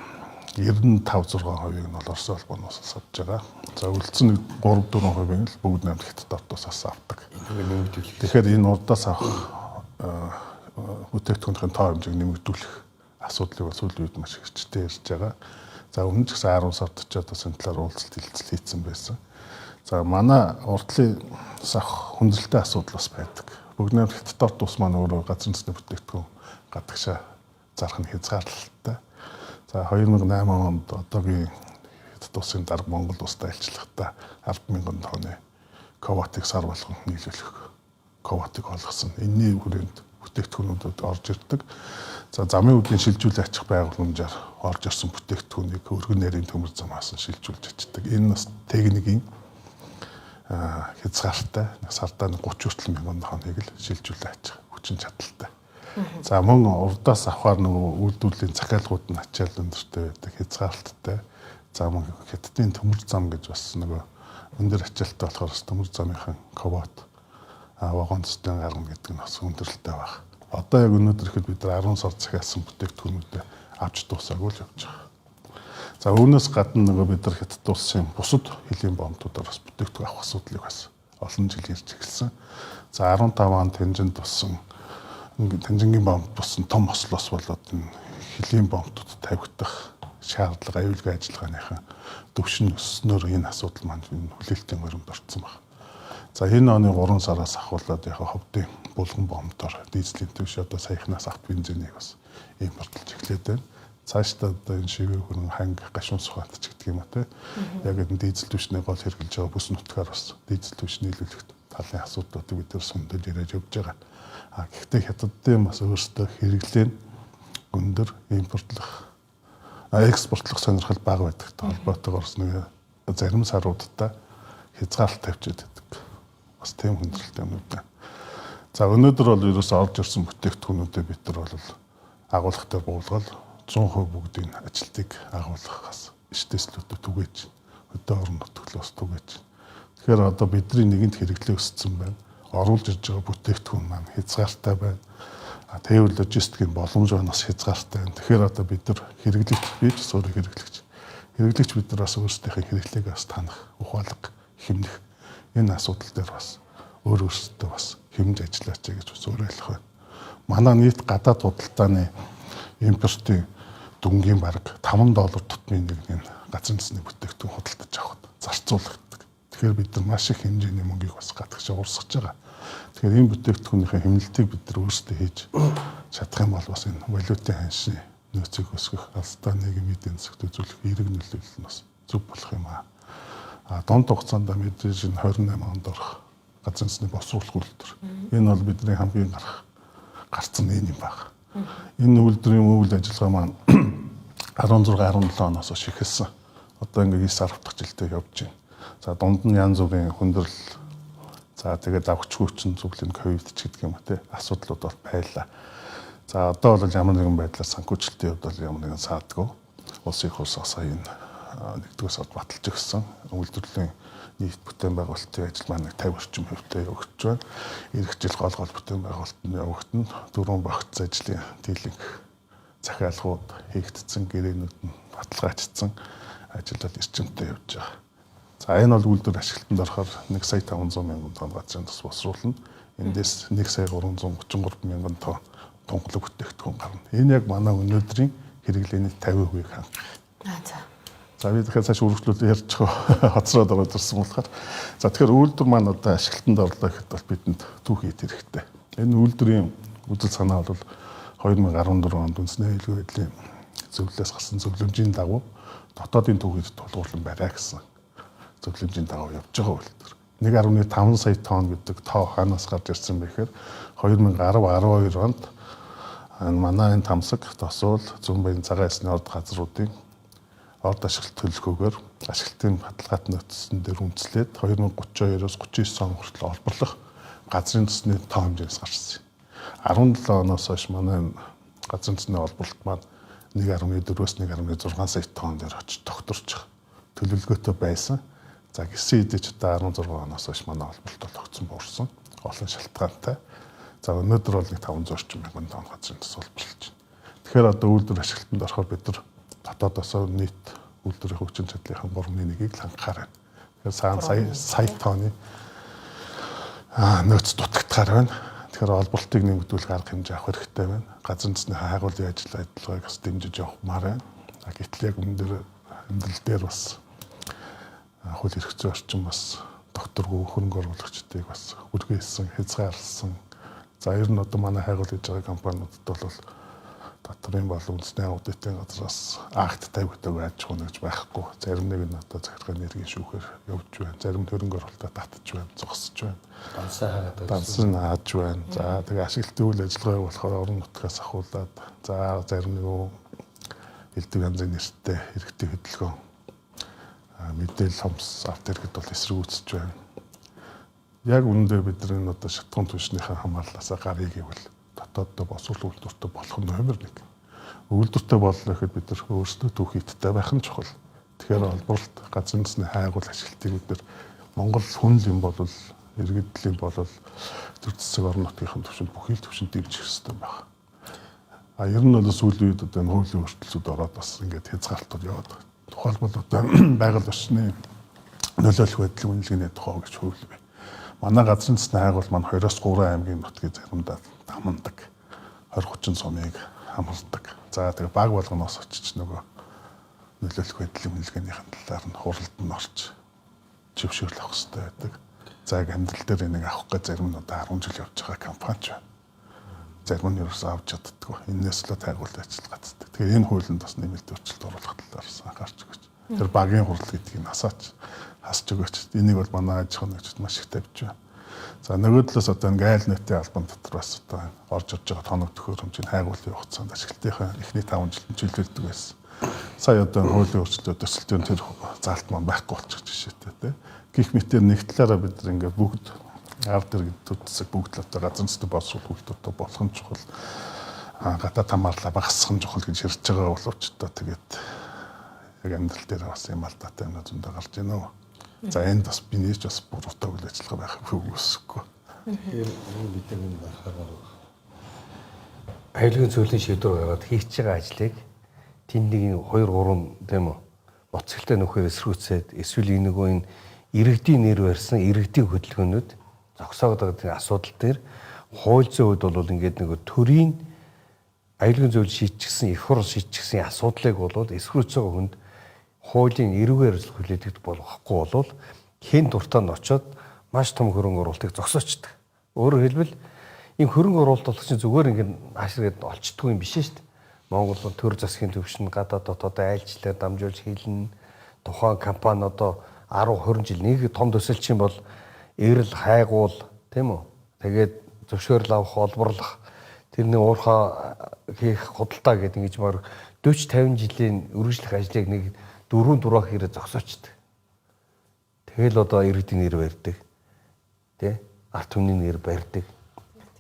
95-6% нь бол Оросын холбооноос авч байгаа. За үлдсэн 3-4% нь л бүгд найрамдагт дортоосаас авдаг. Тэгэхээр энэ урдаас авах бүтээгдэхүүнийн тоо хэмжээг нэмэгдүүлэх асуудлыг сүүлийн үед маш ихтэй ярьж байгаа. За өмнө ч гэсэн 10 сард ч одоо энэ талаар уулзалт хилцэл хийсэн байсан. За манай уртлын сах хүндрэлтэй асуудал бас байдаг. Бүгд найрамдагт дорт ус маань өөрөө газар нутгийн бүтээгдэхүүн гадагшаа зарах нь хязгаарлалтай. За 2008 онд одоогийн хэд улсын дарга Монгол улсад айлчлахдаа 10,000 тонны квотыг сар болгон нийлүүлэх квотыг олгосон. Энэний хүрээнд бүтээгдэхүүнүүдэд орж ирдэг. За замын үдийн шилжүүлэн ачих байгууламжаар орж ирсэн бүтээгдэхүүнийг өргөн нарийн төмөр замаас нь шилжүүлж ачдаг. Энэ бас техникийн хязгаартай сардаа 30 хүртэл мянган тонныг л шилжүүлэн ачих хүчин чадалтай. За мөн урдаас авахаар нөгөө үйлдвэрлэлийн захиалгууд нь ачаал өндөртэй байдаг, хязгаарлалттай. За мөн хятадын төмөр зам гэж бас нөгөө өндөр ачаалттай болохоор төмөр замынхан квот вагон цэцэн гаргана гэдэг нь бас өндөрлөлтэй баг. Одоо яг өнөөдөр ихэд бид 10 сар захиалсан бүтээгдэхүүнүүдэд авч дуусаагүй л явж байгаа. За үүнээс гадна нөгөө бид нар хятад улсын бусад хөлийн бомбуудаар бас бүтээгдэхүүн авах асуудлыг бас олон жил ирж эхэлсэн. За 15 он Тэнжинд болсон Тэнжингийн бомб болсон том ослоос болоод энэ хөлийн бомбууд тавигдах шаардлага аюулгүй ажиллагааныхаа төвшин өсснөөр энэ асуудал маань хүлээлтийн өрөмд орсон байна. За энэ оны 3 сараас ахуулаад яг ховдын булган бомбоор дизелийн түвш одоо саяхнаас авт бензинийг бас импортлж эхлээд байна. Цаашдаа одоо энэ шивээ хөрөн ханг гашуун суханд ч гэдэг юм а те. Яг энэ дизель түвшний гол хэрглэж байгаа бүс нутгаар бас дизель түвш нийлүүлэх талын асуудлуудыг бид нар сүмдэж ирэж явж байгаа. Гэхдээ хятадын бас өөрсдөө хэрэглэн өндөр импортлох экспортлох сонирхол бага байдагтай холбоотойгоор нэг зарим саруудтай хязгаарлалт тавьчихад байдаг. Бас тийм хүндрэлтэй юм байна. За өнөөдөр бол ерөөсөө орж ирсэн бүтээгдэхүүнүүдэд бид нар бол агуулгатай буулгал 100% бүгдийн ажилтыг агуулгахаас эштеслүүдэд түгээж өдөө орон нутглоос түгээж. Тэгэхээр одоо бидний нэгэнт хэрэглээ өссөн байна. Оруулж ирж байгаа бүтээгдэхүүн маань хязгаартай байна. Тэвэл логистикийн боломж бас хязгаартай байна. Тэгэхээр одоо бид нар хэрэглэгч бий ч өөрөө хэрэглэгч. Хэрэглэгч бид нар бас өөрсдийнхээ хэрэглээг бас танах, ухаалаг, хэмнэх энэ асуудал дээр бас өөрөөсөө бас хэмж ажиллаач гэж бас уриалах байна. Манай нийт гадаад худалдааны импортын дүнгийн бараг $5 тутмын нэг газрын засны бүтээгдэхүүн худалдаж авахд зарцуулагддаг. Тэгэхээр бид нар маш их хэмжээний мөнгийг бас гадагш уурсгаж байгаа. Тэгэхээр энэ бүтээгдэхүүнийхээ хэмнэлтийг бид нар өөрсдөө хийж чадах юм бол бас энэ валютын ханшийн нөөцийг өсгөх, алстаа нийгмийн эдийн засагт үзүүлэх эерэг нөлөөлөл нь бас зөв болох юм аа. Дунд хугацаанд мэдээж энэ 28 онд орох газрын засны босруулах үйлдвэр. Энэ бол бидний хамгийн гарцсан энэ юм байна. Энэ үйлдвэрийн үйл ажиллагаа маань 16-17 оноос хойш эхэлсэн. Одоо ингээ 9 сар дахь жилдээ явж байна. За дунд нь янз бүрийн хүндрэл, за тэгээд давхч хүчин зөвлөлийн ковид ч гэдэг юм те асуудлууд бол байлаа. За одоо бол ямар нэгэн байдлаар санхүүжилтийн хувьд бол ямар нэгэн саадгүй. Улсын их улс сая энэ нэгдүгээр сард баталж өгсөн. Үйлдвэрлэлийн нийт бүтээн байгуулалтын ажил маань 50 орчим хувьтай явагдаж байна. Ирэх жил гол бүтээн байгуулалтанд явагдана. Дөрвөн багц ажлын дийлэнх захиалгууд хийгдсэн, гэрээнүүд нь баталгаажсан ажил бол эрчимтэй явж байгаа. За энэ бол үйлдвэр ашиглалтанд орохоор 1,500,000 тонн газрын тус босруулна. Эндээс 1,333,000 тонн тунгалаг бүтээгдэхүүн гарна. Энэ яг манай өнөөдрийн хэрэглээний 50%-ийг хангах. За би тэгэхээр цааш үргэлжлүүлээд ярьж байгаа хоцроод ороод ирсэн болохоор за тэгэхээр үйлдвэр маань одоо ашиглалтанд орлоо гэхэд бол бидэнд түүх хийх хэрэгтэй. Энэ үйлдвэрийн үзэл санаа бол 2014 онд үндэсний аюулгүй байдлын зөвлөлөөс гарсан зөвлөмжийн дагуу дотоодын түүхийд тулгуурлан барай гэсэн зөвлөмжийн дагуу явж байгаа үйлдвэр. 1.5 сая тонн гэдэг тоо хаанаас гарч ирсэн бэ гэхээр 2010-12 онд манай энэ Тамсаг, Тосуул, Зүүн Баян цагаан ясны орд газруудын орд ашиглалт төлөвлөгөөгөөр ашиглалтын баталгаат нөөцсөн дээр үндэслээд 2032-оос 39 он хүртэл олборлох газрын тосны тоо хэмжээс гарсан. 17 оноос хойш манай газрын тосны олборлолт маань 1.4-өөс 1.6 сая тонн дээр очиж тогтворч байгаа. Төлөвлөгөөтэй байсан. За гисэн хэдэж одоо 16 оноос хойш манай олборлолт тогтсон буурсан. Олон шалтгаантай. За өнөөдөр бол 500 орчим мянган тонн газрын тос олборлож байна. Тэгэхээр одоо үйлдвэр ашиглалтанд орохоор бид нар дотоодоос нийт үйлдвэрийн хүчин чадлынхаа 3.1-ийг л хангахаар байна. Тэгэхээр сая тонны нөөц дутагдахаар байна. Тэгэхээр олборлтыг нэмэгдүүлэх арга хэмжээ авах хэрэгтэй байна. Газрын засны хайгуулын ажиллагааг бас дэмжиж явахмаар байна. Гэтэл яг амьдрал дээр бас хууль эрх зүйн орчин бас докторгүй хөрөнгө оруулагчдыг бас үргэлжлсэн, хязгаарласан. За ер нь одоо манай хайгуул хийж байгаа компаниудад бол дотрын болон үндэсний аудитын газраас акт тавигддаг байж гэнэ гэж байхгүй. Зарим нэг нь одоо захиргааны нэргийн шүүхээр явж байна. Зарим хөрөнгө оруулалтад татж байна, зогсож байна. Дансан хааж байна. За тэгээ ашиглалтын үйл ажиллагаа болохоор орон нутгаас ахуулаад за зарим нэг элдв янзын нэртэй хэрэгтэй хөдөлгөөн мэдээлэл хомс авт иргэд бол эсрэгүүцэж байна. Яг үүндээ бидний одоо шатхуун түвшнийхээ хамаарлаасаа гарыг гэвэл дотооддоо босвол үйлдвэртэй болох нь номер 1. Үйлдвэртэй боллоо гэхэд бид нар өөрсдөө түүх хийдтэй байх нь чухал. Тэгэхээр олборлолт газрын засны хайгуул ашиглалтыг бид нар Монгол хүн юм бол иргэдлийн бол төр засаг орон нутгийн түвшинд бүхий л түвшинд дэмжих хэрэгтэй байна. Ер нь бол сүүлийн үед одоо хуулийн өөрчлөлтүүд ороод бас ингээд хязгаартууд яваад байна. Тухайлбал одоо байгаль орчны нөлөөлөх байдлын үнэлгээний тухай гэж хөвлөв. Манай газрын засны хайгуул маань 2-3 аймгийн нутгийг заримдаа хамандаг. 20-30 сумыг хамардаг. За тэгээ баг болгоноос очиж нөгөө нөлөөлөх байдлын үнэлгээнийхэн талаар нь хуралд нь орж зөвшөөрөл авах хэрэгтэй байдаг. За яг амьдрал дээр энийг авах гэж зарим нь одоо 10 жил явж байгаа компани байна. Зарим нь ерөөсөө авч чаддаггүй. Энээс л тайгуулт ажил гацдаг. Тэгээ энэ хуулинд бас нэмэлт өөрчлөлт оруулах талаар анхаарч өгөөч. Тэр багийн хурал гэдгийг асаач хасч өгөөч. Энийг бол манай аж ахуйн нэгжид маш их тавьж байна. За нөгөө талаас одоо энэ гайл нийтийн албан дотор бас одоо орж ирж байгаа тоног төхөөрөмжийн хайгуулын хугацаанд ашиглалтынхаа эхний 5 жилд чөлөөлдөг байсан. Сая одоо хуулийн өөрчлөлтөд төсөлтийн тэр заалт маань байхгүй болчих жишээтэй тийм. Гэх мэтээр нэг талаараа бид нар ингээд бүгд ард иргэд төдсөг бүгд л одоо газрын засгийн боловсрол үйлдвэртэй болох нь чухал. Гадаад хамаарлаа багасгах нь чухал гэж ярьж байгаа боловч одоо тэгээд яг амьдрал дээр бас юм алдаатай юм зөндөө гарч ийнэ. За энд бас би нээж бас буруутай үйл ажиллагаа байх үгүйсэхгүй. Тэгэхээр бид энэ анхаарал аюулгүй зөвлөлийн шийдвэр гаргаад хийж байгаа ажлыг тэндийн 2-3 тийм үү боцголтой нөхөр эсрүүцээд эсвэл нөгөө энэ иргэдийн нэр барьсан иргэдийн хөдөлгөөнүүд зогсоогдоод байгаа асуудал дээр хууль зүйн хувьд бол ингээд нөгөө төрийн аюулгүй зөвлөл шийдчихсэн их хурл шийдчихсэн асуудлыг бол эсрүүцэж байгаа хүнд хуулийн эрүүгээр хүлээдэг болохгүй бол хэн дуртаа нь очоод маш том хөрөнгө оруулалтыг зогсоочдөг. Өөрөөр хэлбэл энэ хөрөнгө оруулалт болох чинь зүгээр ингээд ашиглаад олцдгүй юм биш шүү дээ. Монгол төр засгийн төвшин гадаад дотоод айлчлаар дамжуулж хийлнэ. Тухайн компани одоо 10-20 жил нэг том төсөлчин бол эрэл хайгуул тийм үү. Тэгээд зөвшөөрөл авах, олборлох тэрний уурхаа хийх худалдаа гэдэг ингэж маар 40-50 жилийн үргэлжлэх ажлыг нэг 4 хэрэг зогсоочдөг. Тэгэл одоо иргэдийн нэр барьдаг. Тэ? Арт түмний нэр барьдаг.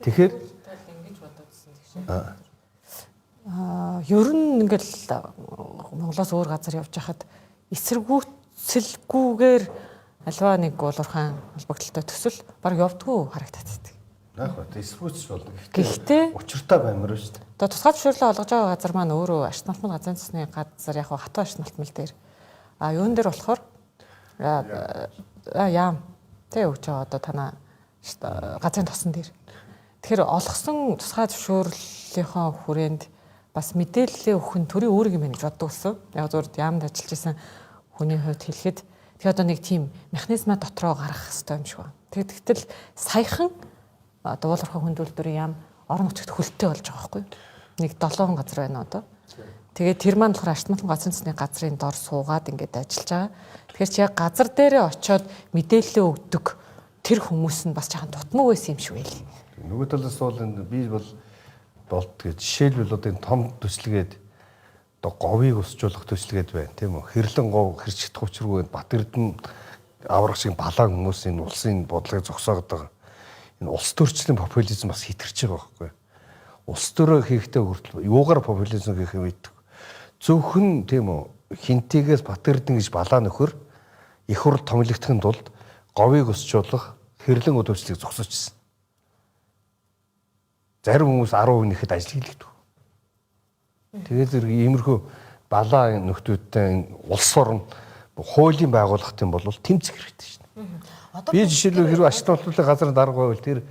Тэгэхээр ингэж бодоодсэн гэж. Ер нь ингээл Монголоос өөр газар явж хахад эсэргүүцэлгүйгээр альва нэг уулуурхаан холбогдлолтой төсөл баг явдггүй харагдаад байдаг. Яг ба эсрүүцэж болно. Гэхдээ учиртай баймар шүү дээ. одоо тусгай зөвшөөрлөө олгож байгаа газар маань өөрөө ашиг налтмал газрын засны газар яг хатуу ашиг налтмал дээр юун дээр болохоор яам тэ өгч байгаа одоо танаа газрын тосон дээр. Тэгэхээр олгосон тусгай зөвшөөрлийнхөө хүрээнд бас мэдээлэлээ өгөх нь төрийн үүрэг юм байна гэж боддог болсон. Яг зөвхөн яамд ажиллаж исэн хүний хувьд хэлэхэд тэгээ одоо нэг тийм механизмаа дотроо гаргах хэрэгтэй юм шиг байна. Тэгтэл саяхан одоо уулуурхай хөндүүлдвэрийн яам орон нутагт хөлттэй болж байгаа байхгүй юу? Нэг 7 газар байна одоо. Тэгээд тэр маань болохоор ашигтлан газрын засны газрын дор суугаад ингээд ажиллаж байгаа. Тэгэхээр чи яг газар дээрээ очиод мэдээлэл өгдөг тэр хүмүүс нь бас жаахан дутмаг байсан юм шиг байл. Нөгөө талаас бол би бол болтгоо жишээлбэл одоо энэ том төслгээд одоо говийг усжуулах төслгээд байна тийм үү. Хэрлэн гов хэрчт хүчрүү Бат Эрдэнэ аврах шиг балаа хүмүүс энэ улсын бодлогыг зогсоогд байгаа. Энэ улс төрчлийн популизм бас хэтэрч байгаа байхгүй. Улс төрөө хийхдээ хүртэл юугаар популизм хийх юм бэ? Зөвхөн тийм үү хинтигээс Бат Эрдэнэ гэж балаа нөхөр их хурл томилогдохын тулд говийг усжуулах хэрлэн төслийг зогсоочсон. Зарим хүмүүс 10% нэхэд ажил хийлгдэг. Тэгээд зэрэг иймэрхүү балаа нөхдүүдтэй улс орн хуулийн байгууллагт юм бол тэмцэх хэрэгтэй шин. Би жишээлбэл хэрвээ ашигт болтолын газрын дарга байвал тэр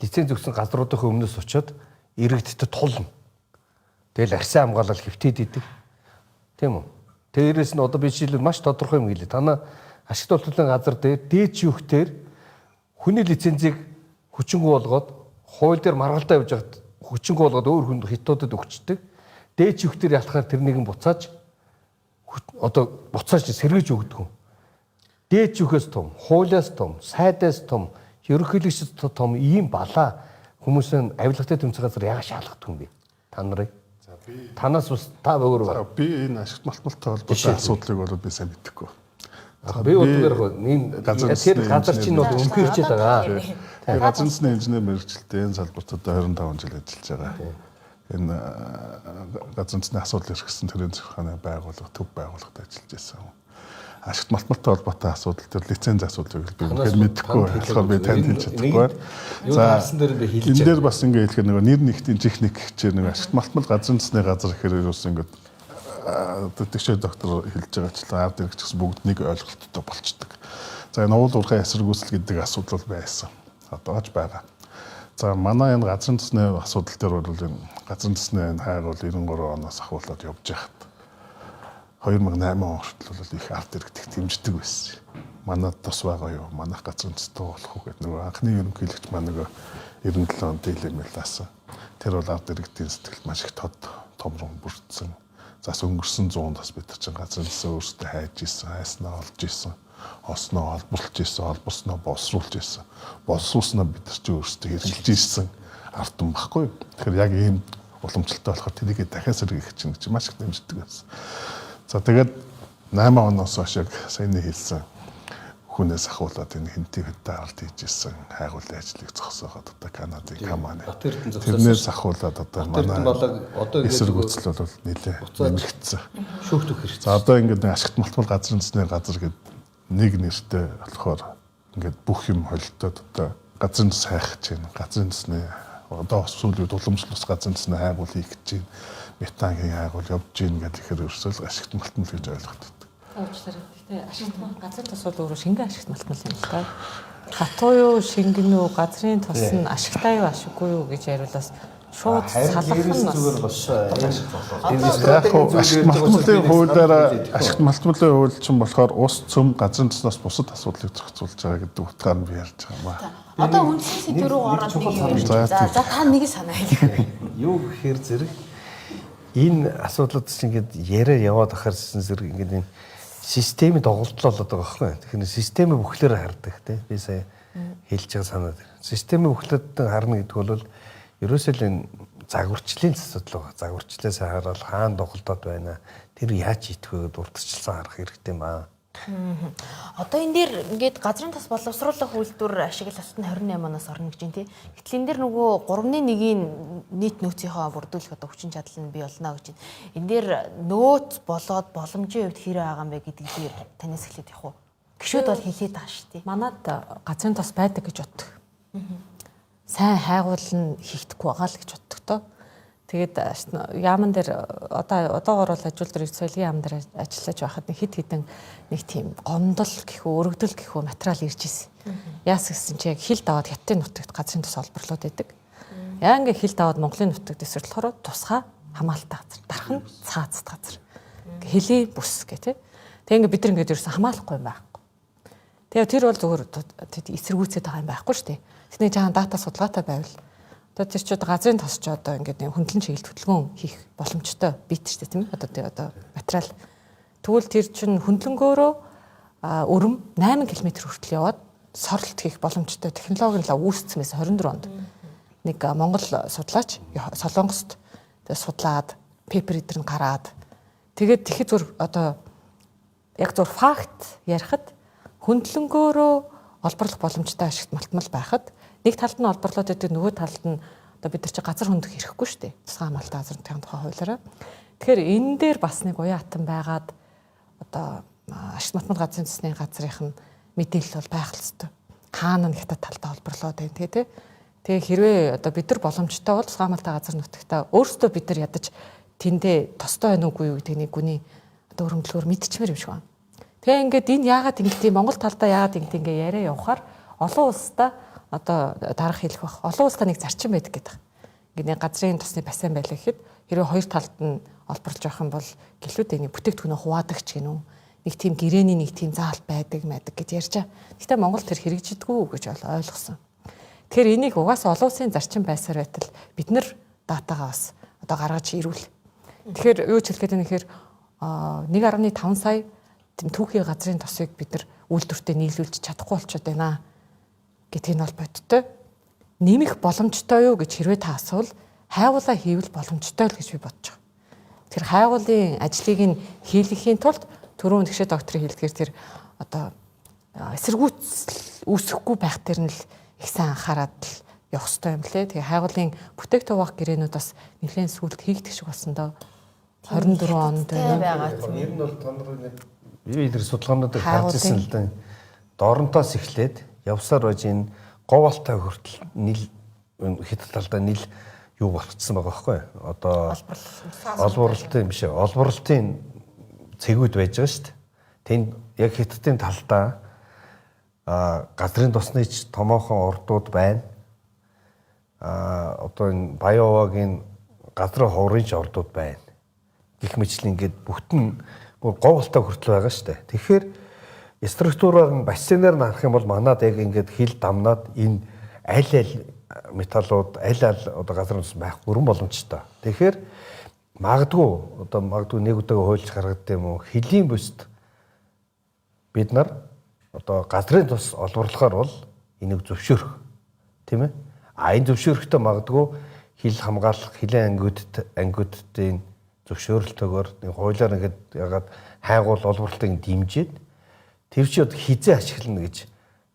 лиценз өгсөн газруудынхаа өмнөөс очиод иргэдтэй тулна. Тэгэл арьсан хамгаалал хэвтээд идэг. Тийм үү? Тэрээс нь одоо би жишээлбэл маш тодорхой юм гэлээ. Танаа ашигт болтолын газар дээр дээд шүүхтэр хүний лицензийг хүчингү болгоод хууль дээр маргалдаа явж байгаад хүчингү болгоод өөр хүнд хятадууд өгчдөг. Дээд шүүхтэр ялахаар тэр нэгэн буцааж одоо буцааж сэргэж өгдөг. Дээд шүүхээс том, хуулиас том, сайдаас том, ерөнхийлөгчд том ийм балаа хүмүүсийн авилгатай тэмцэх газар яагаад шаалгадаг юм бэ? Та нарыг. Танаас бас та өөрөө би энэ ашигт малтмалтай холбоотой асуудлыг бол би сайн мэдэхгүй. би бодгоор энэ тэр газар чинь бол өмхөрчээд байгаа. Газар засгийн инженер мэргэжилтэд энэ салбарт одоо 25 жил ажиллаж байгаа. Энэ газар засгийн асуудал эрхэлсэн төрийн захиргааны байгууллага, төв байгууллагад ажиллаж байсан. Ашигт малтмалтай холбоотой асуудал төр лиценз асуудлыг би мэдэхгүй болохоор би танд хэлж чадахгүй. За энэ дээр бас ингэ хэлэхээр нөгөө нэр нэгтийн техник хичээл нөгөө ашигт малтмал газар засгийн газар гэхээр юус ингэ тэгшээ доктор хэлж байгаачлаа ард ирэх гэсэн бүгд нэг ойлголттой болчдөг. За энэ уул уурхай эсэргүүцэл гэдэг асуудал бол байсан. Одоо ч байгаа. За манай энэ газар засгийн асуудал дээр бол энэ газар засгийн хайр бол 93 оноос ахуулаад явж байхад 2008 он хүртэл бол их ард иргэдэг дэмждэг байсан. Манад тус байгаа юу? Манайх газар засгийн болох уу гэдэг нөгөө анхны ерөнхийлөгч маань нөгөө 97 онд дийлэмэлсэн. Тэр бол ард иргэдийн сэтгэл маш их том руу бүрдсэн. Зас өнгөрсөн 100 бас бид чинь газар засгийн өөрсдөө хайж исэн, хайснаа олж исэн, осноо олборлж исэн, олбосноо боловсруулж исэн. Боловсруулснаа бид чинь өөрсдөө хэрэгжилж исэн ард юм баггүй. Тэгэхээр яг ийм уламжлалтай болохоор тэрийг дахиад сэргийх чинь маш их дэмждэг байсан. За тэгээд 8 оноос хойш яг саяны хэлсэн хүнээс ахуулаад энэ хинтийн хөдөө аралт хийжсэн хайгуулын ажлыг зогсоогоод одоо Канадын Каманы тэрнээс ахуулаад одоо манай эсэргүүцэл бол нэлээ нэмэгдсэн. Шүүхт өгөх хэрэгтэй. За одоо ингээд ашигт малтмал газар засгийн газар гэдэг нэг нэртэй болохоор ингээд бүх юм холилдоод одоо газар зас хайх гэж байна. Газар засгийн одоо сүүлүүд уламжлалт газар засгийн хайгуул хийх гэж байна. Метангийн хайгуул явж гин гэдэг ихэр өрсөл ашигт малтмал гэж ойлгогддог. Уучлаарай. Гэтэ ашигт газар тус бол өөрөө шингэн ашигт малтмал юм л та. Хатуу юу шингэн үү газрын тус нь ашигтай юу ашиггүй юу гэж яриулаас шууд салах нь зүгээр бас ашигт малтмалын хуулиараа ашигт малтмалын хууль чинь болохоор ус цөм газрын туснаас бусад асуудлыг зохицуулж байгаа гэдэг утгаар нь би ярьж байгаа юм аа. Одоо үндсэн сэдв рүү ороод нэг юм. За та нэг санаа хэлье. Юу гэхээр зэрэг энэ асуудлууд чинь ингээд яриа яваад ахаар зэрэг ингээд энэ системийн доголдол болоод байгаа байхгүй. Тэгэхээр системийг бүхлээр хардаг тий. Би сая хэлж байгаа санаа дээр. Системийг бүхлээд харна гэдэг бол ерөөсөө л энэ загварчлалын асуудал байгаа. Загварчлалаас хараад хаана доголдоод байна. Тэр яаж идэх вэ гэдээ урдчилсан харах хэрэгтэй юм аа. Одоо энэ дээр ингээд газрын тас боловсруулах үйлдвэр ашиглалт нь 28 оноос орно гэж байна тий. Гэтэл энэ дээр нөгөө 3.1-ийн нийт нөөцийнхөө бүрдүүлэх одоо хүчин чадал нь бий болно гэж байна. Энэ дээр нөөц болоод боломжийн хувьд хэрэг байгаа юм бэ гэдэг дээр танаас эхлээд явах уу? Гişүүд бол хэлээд байгаа шүү дээ. Манад газрын тос байдаг гэж боддог. Сайн хайгуул нь хийхдэггүй байгаа л гэж боддог тоо. Тэгээд яаман дээр одоогоор бол ажилтны соёлын яам дээр ажиллаж байхад хэд хэдэн нэг тийм гомдол гэхүү өргөдөл гэхүү материал ирж ирсэн. Яас гэсэн чи яг хил даваад хятадын нутагт газрын тус олборлоод байдаг. Яа ингээ хил даваад Монголын нутагт эсрэг болохоор тусгай хамгаалалттай газар, дархан цаазд газар. Хэлийн бүс гэх тээ. Тэг ингээ бид нар ингээд ерөөсөн хамгаалахгүй юм байхгүй. Тэгээ тэр бол зөвхөн эсэргүүцээд байгаа юм байхгүй шүү дээ. Тэний жахан дата судалгаатай байвал одоо тэр чи газрын тос ч одоо ингээд хөндлөн чиглэл хөдөлгөөн хийх боломжтой бит ч тийм ээ одоо материал тэгвэл тэр чин хөндлөнгөөрөө өрөм 8 км хүртэл яваад сорилт хийх боломжтой технологи нь үүсцмээс 24 онд нэг Монгол судлаач Солонгост судлаад пепер эдэр нь гараад тэгээд тэгэхэд зүр одоо яг зүр факт ярихад хөндлөнгөөрөө олборлох боломжтой ашигт малтмал байхад нэг талд нь олборлоод байдаг нөгөө талд нь одоо бид нар чи газар хөндөх хэрэггүй шүү дээ. Тусгай хамгаалалтын газрын тухай хуулиараа. Тэгэхээр энэ дээр бас нэг уян хатан байгаад одоо ашигт малтмал газрын засгийн газрынх нь мэдээлэл бол байх л ёстой. Хаана нь хятад талдаа олборлоод байна тий. Тэгээ хэрвээ одоо бид нар боломжтой бол тусгай хамгаалалтын газар нутагтаа өөрсдөө бид нар ядаж тэндээ тостой байна уугүй юу гэдэг нэг гүний одоо өрөмдлөөр мэдчихмээр юм шиг байна. Тэгээ ингээд энэ яагаад ингэдэг Монгол талдаа яагаад ингэдэг ингээ яриа явахаар олон улстай одоо дарах хэлэх бах. Олон улстай нэг зарчим байдаг гэдэг. Ингээд нэг газрын тосны бассейн байлаа гэхэд хэрвээ хоёр талд нь олборлож явах юм бол гэлүүдээ нэг бүтээгдэхүүнээ хуваадаг ч гэнэ үү. Нэг тийм гэрээний нэг тийм заалт байдаг гэж ярьж байгаа. Гэхдээ Монгол тэр хэрэгжидэггүй гэж ойлгосон. Тэгэхээр энийг угаасаа олон улсын зарчим байсаар байтал бид нар датагаа бас одоо гаргаж ирүүл. Тэгэхээр юу ч хэлэх гээд нэхэр 1.5 сая түүхийн газрын тосыг бид нар үйлдвэртээ нийлүүлж чадахгүй болчиход байна гэдгийг нь бол бодтой. Нэмэх боломжтой юу гэж хэрвээ та асуувал хайгуулаа хийвэл боломжтой л гэж би бодож байгаа. Тэр хайгуулын ажлыг нь хийлгэхийн тулд түрүүн тэгшээ докторын хэлдгээр тэр одоо эсэргүүцэл үүсэхгүй байх тэр нь л их сайн анхаарал явах хэрэгтэй юм лээ. Тэгээ хайгуулын бүтээгдэхүүн баг гэрээнүүд бас нэлээд сүүлд хийгдэх шиг болсон доо. 24 онд байгаа. Ер нь бол би тэр судалгаануудыг харж ирсэн л да. Доронтоос эхлээд явсаар байж энэ говалтай хүртэл нийл хэд талдаа нийл юу болчихсон байгаа байхгүй. Одоо олборлолтын биш олборлолтын цэгүүд байж байгаа шүү дээ. Тэнд яг хятадын талдаа газрын тосны ч томоохон ордууд байна. Одоо энэ Баяовагийн газрын ховрын ч ордууд байна. Гэх мэтлэн ингээд бүгд нь бүр говалтай хүртэл байгаа шүү дээ. Тэгэхээр структураар бассейнаар нь харах юм бол манад яг ингээд хил дамнаад энэ аль металлууд аль одоо газрын тос байх бүрэн боломжтой. Тэгэхээр магадгүй нэг удаагаа хуульч гаргад юм уу хилийн бүст бид нар одоо газрын тос олборлохоор бол энийг зөвшөөрөх тийм ээ. Энэ зөвшөөрөхдөө магадгүй хил хамгаалах хилийн ангиудын зөвшөөрөлтөөр нэг хуулиар ингээд ягаад хайгуул олборлолтыг дэмжиж тэр чи одоо хизээ ашиглана гэж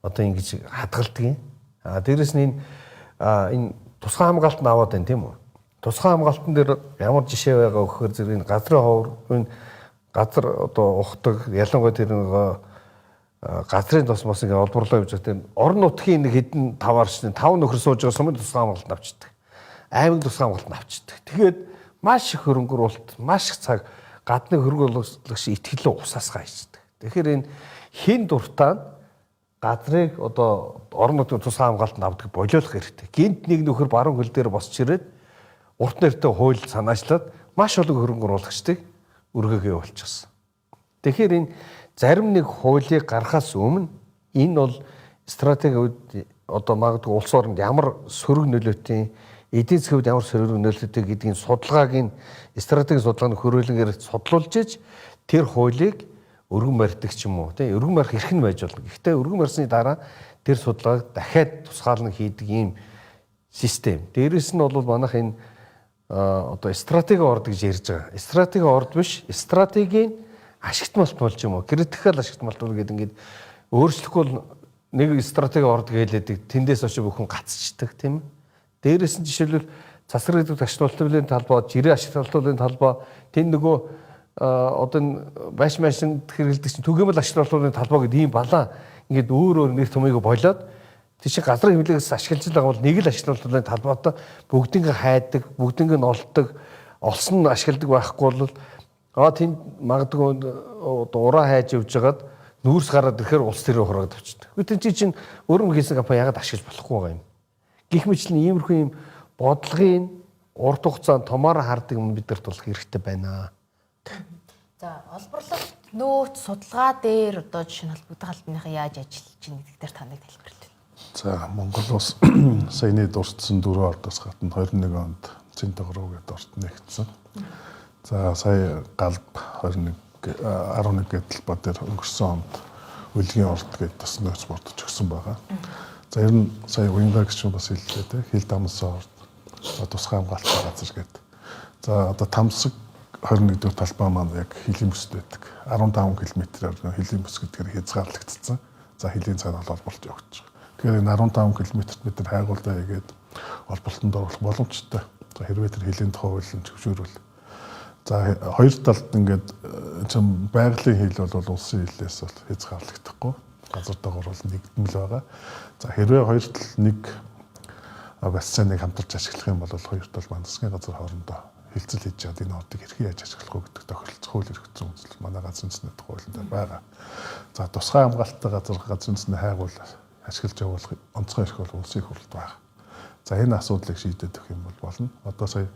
одоо ингэж хадгалдаг юм. Дээрэс нь энэ тусгай хамгаалт нь аваад байна тийм үү? Тусгай хамгаалтан дээр ямар жишээ байгаа гэхээр зэрэг энэ газрын ховор энэ газар одоо ухдаг ялангуяа тэр нэг газрын тос мос ингэ олборлоо явж байгаа тийм орон нутгийн нэг хэдэн таваар шин 5 нөхөр сууж байгаа сумын тусгай хамгаалт авчдаг. Аймаг тусгай хамгаалт авчдаг. Тэгээд маш их хөрөнгөрүүлэлт, маш их цаг гадны хөрөнгөөлөгч итгэлөө усаасгаа хийдэг. Тэгэхээр энэ хин дуртаа газрыг одоо орон нутгийн тусгай хамгаалтанд авдаг болиулах хэрэгтэй. Гинт нэг нөхөр баруун хөл дээр босч ирээд урт нэртэй хууль санаачлаад маш олон хөрөнгөөрүүлэгчдийг өргөөгөө болчихсон. Тэгэхээр энэ зарим нэг хуулийг гаргахаас өмнө энэ бол стратеги одоо магадгүй улс оронд ямар сөрөг нөлөөтэй эдийн засгийн хувьд ямар сөрөг нөлөөтэй гэдгийг судалгааг стратегийн судалгааны хөрвүүлгээр судлуулж иж тэр хуулийг өргөн барьдаг ч юм уу тийм өргөн барих эрх нь байж болно. Гэхдээ өргөн барьсны дараа тэр судалгааг дахиад тусгаална хийдэг ийм систем. Дээрээс нь бол манайх энэ одоо стратеги орд гэж ярьж байгаа. Стратеги орд биш, стратегийн ашигтмалт болж юм уу? Критикал ашигтмалт гэдэг ингээд өөрчлөхгүй нэг стратеги орд гэлээдэг. Тэндээс очиж бүхэн гацчдаг тийм. Дээрээс нь жишээлбэл засаг гэдэг ташлуултын талбай, жирийн ашиглалтын талбай, тэнд нөгөө одоо байш машин хэрэглэдэг чинь түгээмэл ашиглалтын талбай гэдэг ийм балаа ингээд өөр нэр томьёог болоод тийч газрын хэмлэгээс ашиглаж байгаа бол нэг л ашиглалтын талбайтай бүгднийг хайдаг, бүгднийг нь олдог, олсон нь ашигладаг байхгүй бол тэнд магадгүй ураа хайж явж байгаад нүүрс гараад ирэхээр улс төрөө хураад авчдаг. Үгүй чинь өөрөм хийсэн компани ягаад ашиглаж болохгүй байгаа юм. Гэх мэтлэн иймэрхүү юм бодлогын урт хугацаанд томоор хардаг юм бидэрт болох хэрэгтэй байна. За олборлолт нөөц судалгаа дээр одоо жишээ нь холбогдох албаныхаа яаж ажиллаж байгаа гэдэг дээр таныг тайлбарлая. За Монгол улс саяны дурдсан 4 ордоос гадна 21 онд Цэнтэгрүү гэдэг орд нэгдсэн. За сая галб 11 гэдэлбаа дээр өнгөрсөн онд Үлгийн орд гэдэг бас нөөц бодож өгсөн байгаа. За ер нь сая Уянга гэж бас хэллээ те хил дамсан орд тусгай хамгаалалтын газар гэдэг. За одоо Тамсаг 21 дэх талбай маань яг хилийн бүсд байдаг. 15 км-ээр хилийн бүс гэдгээр хязгаарлагдсан. За хилийн цаанаа олборлт явагдаж байгаа. Тэгэхээр энэ 15 км-т бид нар хайгуулдаа хийгээд олборлтонд оруулах боломжтой. За хэрвээ тэр хилийн тухай хуулийг зөвшөөрвөл. За хоёр талд ингээд чам байгалийн хил бол улсын хилээс бол хязгаарлагдахгүй. Газар доогоор бол нэгдмэл байгаа. За хэрвээ хоёр тал нэг бассейныг хамтарч ашиглах юм бол хоёр тал маань засгийн газар хоорондоо хилцэл хийж чад энэ ордыг хэрхэн яаж ашиглах вэ гэдэг тохиролцох хууль хэрэгцсэн үзэл манай газрын засгийн хуулинд байгаа. За тусгай хамгаалалттай газрын засгийн хайгуул ашиглаж явуулах онцгой эрх бол улсын хурлд байгаа. За энэ асуудлыг шийдэх юм бол болно. Одоо сая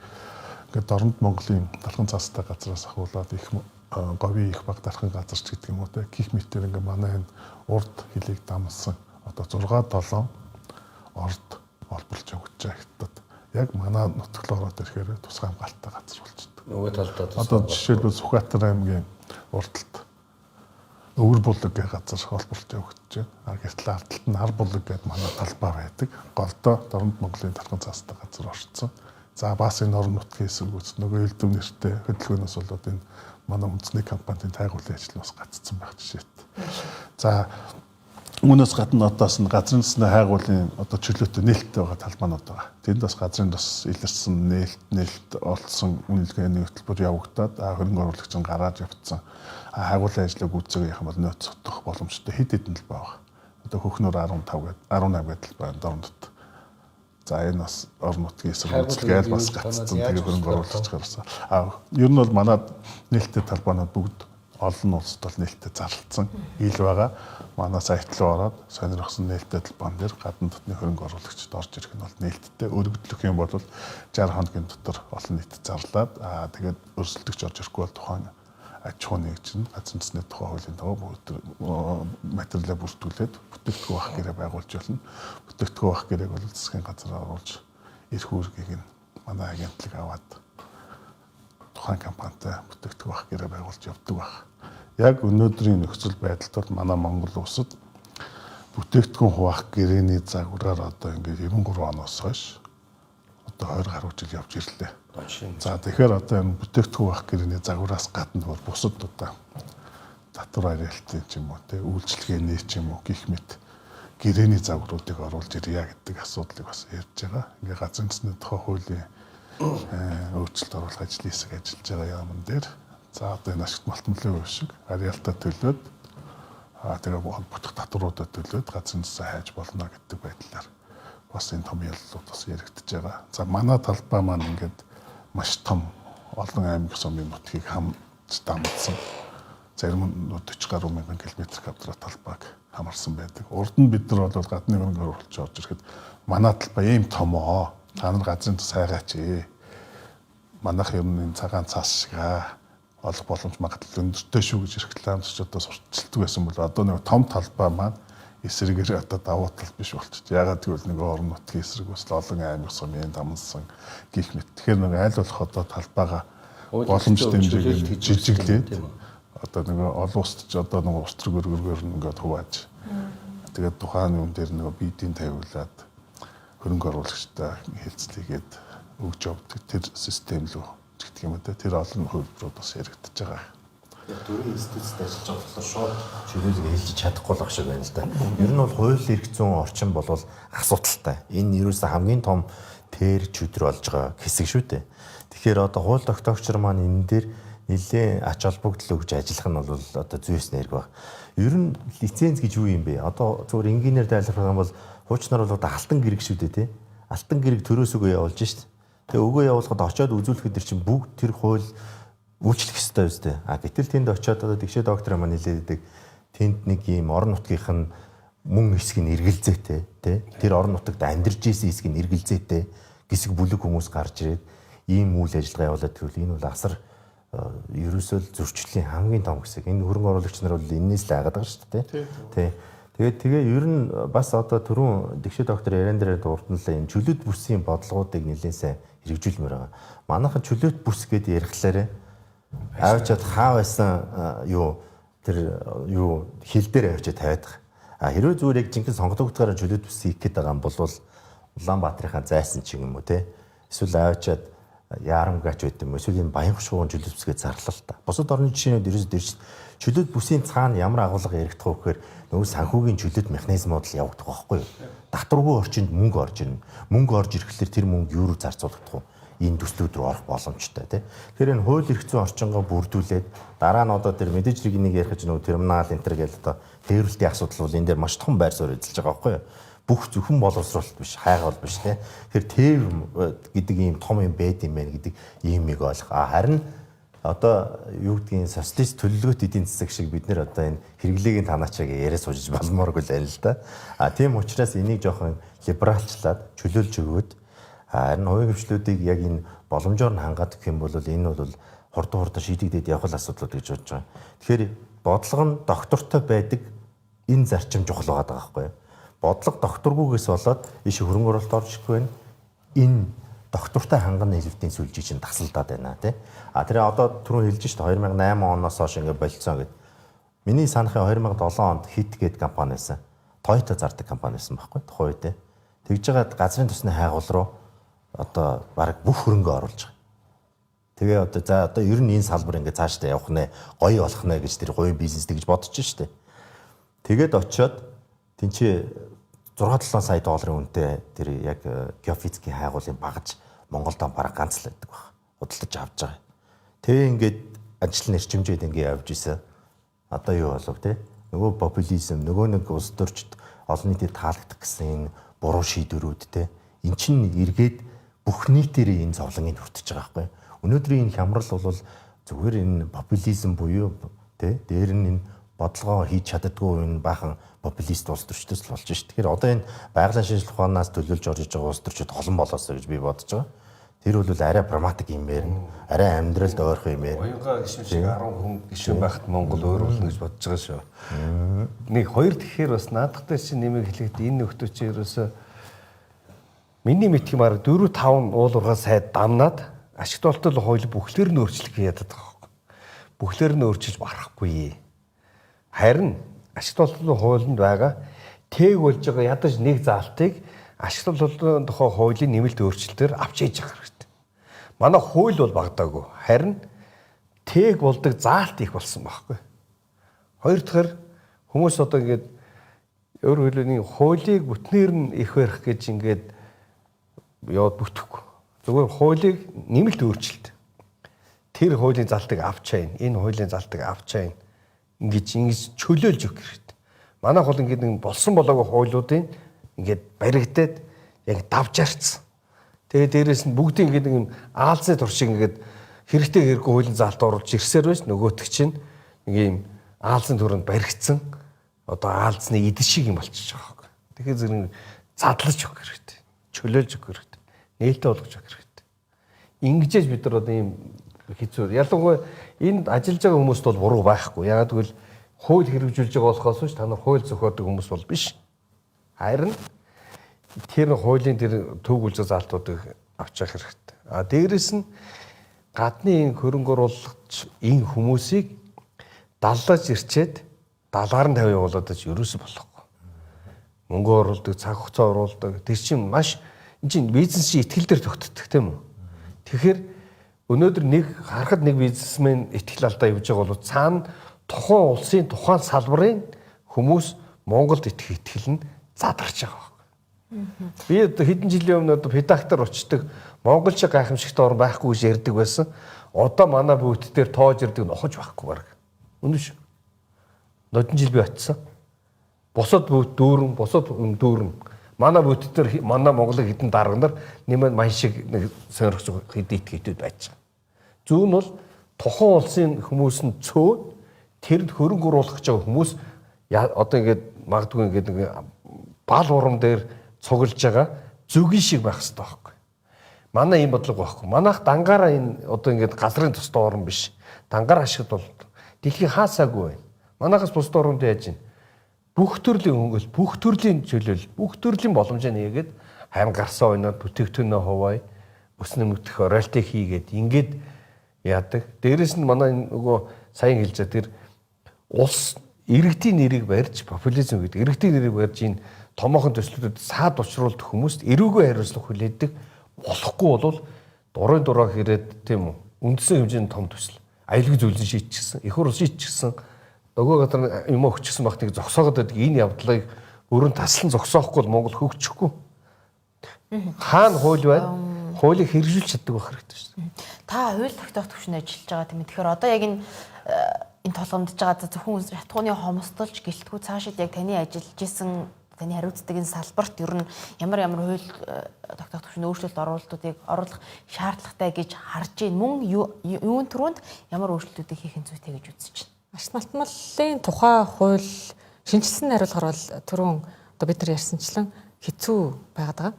ингээд Дорнод Монголын талхан цаастай газраас ахуулаад их говийн их баг дарахын газар ч гэдэг юм уу те гих мэтээр ингээд манай энэ урд хилийг дамсан одоо 6-7 орд олборлж өгч байгаа хятад яг манай нутаг ороод ирэхээр тусгай хамгаалалттай газар болчихдог. Нөгөө талдаа Одоо жишээлбэл Сүхбаатар аймгийн урталт өвөр булаг гэх газар холболт явагдаж байна. Гэтэл ардталт нь ар булаг гэдэг манай талбай байдаг. Голдоо Дорнод Монголын талхан цаастай газар орцсон. За бас энэ орон нутгийн эсэргүүц нөгөө элдв нэртэй хөдөлгөөнөөс болоод энэ манай үндэсний компанийн тайгуулын ажил бас гаццсан байх жишээтэй. За үүнээс гадна одоос нь газрын засны хайгуулын одоо чөлөөтэй нээлттэй байгаа талбайнууд байгаа. Тэнд бас газрын бас илэрсэн нээлт олдсон үнэлгээний хөтөлбөр явагдаад хөрөнгө оруулагч нь гараад явцсан. Хайгуулын ажлыг гүйцэтгэх юм бол нөөц сотох боломжтой хэд хэдэн талбай байгаа. Одоо Хөхнөр 15 гээд 18 гээд талбай Дорнод. За энэ бас орон нутгийн эсрэг бас гаццсан тэгээ хөрөнгө оруулагч гарсан. Ер нь бол манай нээлттэй талбайнууд бүгд олон улсад бол нээлттэй зарлалцсан ил байгаа. Манай сайт руу ороод сонирхсан нээлттэй талбайн дээр гадна дотны хөрөнгө оруулагчид орж ирэх нь бол нээлттэй өргөдлөх юм бол 60 хоногийн дотор олон нийт зарлаад тэгээд өрсөлдөгч орж ирэхгүй бол тухайн аж ахуй нэгж нь газрын засны тухай хуулийн дагуу материалаа бүртгүүлээд бүтээгдэхүүн авах гэрээ байгуулж болно. Бүтээгдэхүүн авах гэрээг бол засгийн газар оруулж эрх үүргийг нь манай агентлаг аваад тухайн компанитай бүтээгдэхүүн авах гэрээ байгуулж явдаг баг. Яг өнөөдрийн нөхцөл байдалд бол манай Монгол улсад бүтээгдэхүүн хуваах гэрээний загвараар одоо ингээд 93 оноос хойш одоо 20 гаруй жил явж ирлээ. За тэгэхээр одоо энэ бүтээгдэхүүн авах гэрээний загвараас гадна бол бусад одоо татвар арилтын ч юм уу те үйлчлэгээний ч юм уу гих мэт гэрээний загваруудыг оруулж ирья гэдэг асуудлыг бас ярьж байгаа. Ингээ газрын засны тухай хуулийн өөрчлөлт оруулах ажлын хэсэг ажиллаж байгаа яамн дээр за одоо энэ ашигт малтмлын үе шиг ариалтаа төлөөд тэгээ бодох татваруудаа төлөөд газрын засаа хайж болно гэдэг байдлаар бас энэ том яллууд бас яригдж байгаа. За манай талбай маань ингээд маш том олон аймаг сумын нутгийг хамж дамжсан. Зарим нь 40 гаруй мянган километр квадрат талбайг хамарсан байдаг. Урд нь бид нар бол гадны хөрөнгө оруулалт орж ирэхэд манай талбай ийм томоо. Та нар газрын тус хайгаач ээ. Манайх юм энэ цагаан цаас шиг олох боломж магадлал өндөртэй шүү гэж рекламч одоо сурталчилдаг байсан бол одоо нэг том талбай маань эсрэгээр одоо давуу тал биш болчих. Ягаад гэвэл нэг орон нутгийн эсрэг үсэл олон аймаг сумын дамсан гих мэт. Тэгэхээр нэг аль болох одоо талбайгаа боломж дэмжээгээр жижиглээд одоо нэг олон улсад ч одоо нэг уртрэг өргөргөр ингээд хувааж тэгээд тухайн юм дээр нэг биедийн тавиулаад хөрөнгө оруулагчтай хэлцлийгээд өгж явдаг тэр систем рүү гэх юм да тэр олон хөлбөрүүд бас яригдчихэж байгаа. Яг дөрвөн институцид ажиллаж байгаа болохоор шууд чөлөөлөг хэлж чадахгүй л ах шиг байна л да. Ер нь бол хууль эрх зүйн орчин бол асуудалтай. Энэ ерөөсөө хамгийн том тэр чөдөр болж байгаа хэсэг шүү дээ. Тэгэхээр одоо хууль тогтоогчор маань энэ дээр нэлээд ач холбогдол өгж ажиллах нь бол одоо зүйс нэрг баг. Ер нь лиценз гэж юу юм бэ? Одоо зөвхөн инженеэр тайлбарлах юм бол хуучнаар бол алтан гэрэг шүү дээ тий. Алтан гэрэг төрөөс өгөө явуулж шít. Тэгээ өгөө явуулахад очиод үзүүлэхэд тэр чинь бүгд тэр хууль үйлчлэх ёстой үстэй. Гэтэл тэнд очиод одоо тэгшээ доктор маань хэлээдэг тэнд нэг юм орон нутгийнх нь мөн хэсэг нь эргэлзээтэй тий. Тэр орон нутагт амьдарч ийсэн хэсэг нь эргэлзээтэй гисэг бүлэг хүмүүс гарч ирээд ийм үйл ажиллагаа явуулаад тэгвэл энэ бол асар ерөөсөө зөрчлийн хамгийн том хэсэг. Энэ хөрөнгө оруулагч нар бол энээс л айгаад байгаа шүү дээ тий. Тэгээ ер нь бас одоо түрүүн тэгшээ доктор яриан дээр дурдналаа юм чөлөөт бүсийн бодлогоодыг нэлээд сайн хэрэгжүүлмээр байгаа. Манайхан чөлөөт бүс гэдээ ярихлаарэ авчаад хаа байсан тэр хил дээр авчаад тавиад байгаа. Хэрвээ зүгээр яг жинхэнэ сонгогдохоор чөлөөт бүс хийх гээд байгаа юм бол Улаанбаатарынхаа зайсан ч юм уу те эсвэл авчаад Яарамгач байт юм. Эсвэл энэ Баян шугуун чөлөөт бүсгээ зарлаа л та. Бусад орны жишээнүүд ерөөсөө дэрч чөлөөт бүсийн цаана ямар агуулга яригдах вэ гэхээр нөгөө санхүүгийн чөлөөт механизмууд л явагдах байхгүй юу? Татваргүй орчинд мөнгө орж ирнэ. Мөнгө орж ирэхлээр тэр мөнгө юу руу зарцуулагдах вэ? Энэ төслүүд рүү орох боломжтой тий. Тэгэхээр энэ хууль эрх зүйн орчингоо бүрдүүлээд дараа нь одоо тэр мэдээж регионыг ярих гэж нөгөө терминал энтер гэдэг одоо тээвэрлтийн асуудал бол энэ дээр маш том байр суурь эзэлж байгаа байхгүй юу? Бүх зөвхөн боловсруулалт биш, хайгаал биш тий. Тэгэхээр тээв гэдэг ийм том юм байд юм байна гэдэг иймийг ойлгох. Харин одоо юу гэдгийг социалист төлөвлөгөөт эдийн засаг шиг бид нэр одоо энэ хэрэглээгийн танаачааг яриа суужиж балмааргүй л байна л да. Тийм учраас энийг жоохон либералчлаад чөлөөлж өгөөд харин хувийн хвшлүүдийг яг энэ боломжоор нь хангаад гэх юм бол энэ бол хурдан шийдэгдээд явах асуудлууд гэж бодож байгаа. Тэгэхээр бодлого нь доктортой байдаг энэ зарчим чухал байгаа байхгүй юу? Бодлого докторгүйгээс болоод ийш хөрөнгө оруулалт орж ирэх байна. Энэ доктортой ханган нийлүүлэлтийн сүлжээ чинь тасалдаад байна тий. Тэр одоо түрүү хэлж шүү дээ 2008 оноос хойш ингээд болцсон гэд. Миний санахын 2007 онд хит гээд компани байсан. Toyota зардаг компани байсан байхгүй тухайн үед тий. Тэгж жагаад газрын тосны хайгуул руу одоо баг бүх хөрөнгө оруулж байгаа. Тэгээ одоо ер нь энэ салбар ингээд цаашдаа явах нэ, гоё болох нэ гэж тэр гоё бизнес гэж бодож штэ. Тэгээд очиод тэнцээ 6-7 сая долларын үнэтэй тэр яг геофизикийн хайгуулын багаж Монголд бараг ганц л байдаг баг. Худалдаж авч байгаа. Тэгээ ингээд ажил нэрчимжээд ингээд явж исэн. Одоо юу болов те? Нөгөө популизм, нөгөө нэг улс төрчд олон нийтэд таалагдах гэсэн энэ буруу шийдвэрүүд те. Эн чинь эргээд бүх нийтээр энэ зовлонгийг хүртэж байгаа байхгүй. Өнөөдрийн энэ хямрал бол зүгээр энэ популизм буюу те дээр нь энэ бодлогоо хийж чаддаггүй энэ баахан популист улс төрчдөөс л болж шүү. Тэгэхээр одоо энэ байгалийн шинжилгээ ухаанаас төлөвлөж орж иж байгаа улс төрчид олон болоосоо гэж би бодож байгаа. Тэр бол арай прагматик юм байна. Арай амьдралд ойрхон юм байна. Уянга гişүн шиг 10 хүн гişүн байхад Монгол өөр болно гэж бодож байгаа шүү. Нэг хоёр тэгэхээр бас наадахтай чинь нэмийг хэлэхэд энэ нөхдөч чинь ерөөсөө миний мэдхийн баг 4-5 уул ургаа сайд дамнаад ашигт болтол хууль бүхлээр нь өөрчлөх хийгээд байгаа. Бүхлээр нь өөрчилж барахгүй. Харин ашигт болтол хуулинд байгаа тээг болж байгаа ядаж нэг заалтыг ашигт болтолын тухай хуулийн нэмэлт өөрчлөлтөөр авч хийж байгаа хэрэгтэй. Манай хууль бол багдаагүй. Харин тээг болдог заалт их болсон байхгүй. Хоёр дахь хүмүүс одоо ингээд өөр хуулийн хуулийг бүтнээр нь их барих гэж ингээд яваад бүтэхгүй. Зүгээр хуулийг нэмэлт өөрчлөлт. Тэр хуулийн залтыг авчаана. Энэ хуулийн залтыг авчаана. Ингэж чөлөөлж өгөх хэрэгтэй. Манайх бол ингээд нэг болсон болоогүй хуулиудын ингээд баригдаад яг давж арцсан. Тэгээ дээрэс нь бүгдийн ингээд нэг аалзны туршиг ингээд хэрэгтэй хэрэггүй хуулийн залт оруулж ирсээр байж нөгөөтг чинь нэг юм аалзны төрөнд баригдсан одоо аалзны эдэн шиг юм болчихж байгаа юм. Тэгэхээр зэрэг задлаж өгөх хэрэгтэй. Чөлөөлж өгөх хэрэгтэй. Нээлттэй болгож өгөх хэрэгтэй. Ингэжээж бид нар одоо ийм хэцүү. Ялангуяа энд ажиллаж байгаа хүмүүст бол буруу байхгүй. Ягаад гэвэл хууль хэрэгжүүлж байгаа болохоос ч та нар хууль зохиодог хүмүүс бол биш. Харин тэр хуулийн тэр төвөглөж залтуудыг авчих хэрэгтэй. Дээрэс нь гадны хөрөнгө оруулагч энэ хүмүүсийг даллаж ирчээд далгаар нь тавь явуулаад ч ерөөсө болохгүй. Мөнгө оруулдаг, цаг хугацаа оруулдаг. Тэр чинь маш энэ чинь бизнесийн итгэл дээр тогтдог тийм үү? Тэгэхээр өнөөдөр нэг харахад нэг бизнесмен итгэл алдаа явж байгаа бол цаана тухайн улсын тухайн салбарын хүмүүс Монголд итгэл нь задарч байгаа. Би хэдэн жилийн өмнө редактор очдог Монгол шиг гайхамшигтай орн байхгүй гэж ярьдаг байсан. Одоо манай бүгд дээр тоож ирдэг нохож байхгүй баг. Үнэн шүү. Нодон жил би очсон. Босод бүгд дүүрэн. Манай бүгд дээр манай Монголын хэдэн дарганаар нэмээд мань шиг нэг сонирхож хэд итгэдэг байж байгаа. Зүүн бол тухайн улсын хүмүүс нь цөө тэрэнд хөрөнгө оруулах гэж байгаа хүмүүс одоо ингээд магадгүй ингээд нэг бал урам дээр цуглаж байгаа зүгийн шиг байх хэрэгтэй байхгүй. Манай ийм бодлого байхгүй. Манайх дангаараа энэ одоо ингээд газрын тусдаа орн биш. Дангаар ашигт бол дэлхийн хаасаагүй байна. Манайхаас бусд орнд яаж ийн? Бүх төрлийн хөнгөл, бүх төрлийн чөлөөл, бүх төрлийн боломжоо нээгээд харин гарсан ойноо бүтээгдэхүүнөө хуваая, өс нэмэгдэх роялти хийгээд ингээд яадаг. Дээрэс нь манай нөгөө саяхан хэлж байгаа тэр улс иргэдийн нэрийг барьж популизм гэдэг иргэдийн нэрийг барьж энэ томоохон төслүүдэд саад учруулдаг хүмүүст эрүүгүй хариуцлага хүлээдэг болохгүй бол дурын дураа хэрэг тийм үү үндсэн хэмжээний том төсөл аюулгүй зүйлэн шийдчихсэн их хурл шийдчихсэн нөгөө гадар юм өгчихсэн багтыг зогсоогоод байдаг энэ явдлыг өрн таслан зогсоохгүй бол Монгол хөгжихгүй хаана хууль байна хуулийг хэрэгжүүлж чаддаг байх хэрэгтэй шүү дээ. Та хууль тогтоох төвшөнд ажиллаж байгаа тийм ээ. Тэгэхээр одоо яг энэ толгомдож байгаа зөвхөн шатхууны хомсдолж гэлтгүү цаашид яг таны ажиллаж исэн таны хариуцдаг энэ салбарт ер нь ямар хууль тогтоох төвшөнд өөрчлөлт оруулалтуудыг оруулах шаардлагатай гэж харж байна. Мөн юун түрүүнд ямар өөрчлөлтүүдийг хийх зүйтэй гэж үзэж байна. Ашиг малтмалын тухай хууль шинжилсэн хариулгаар бол түрүүн одоо бид нар ярьсанчлан хэцүү байгаад байгаа.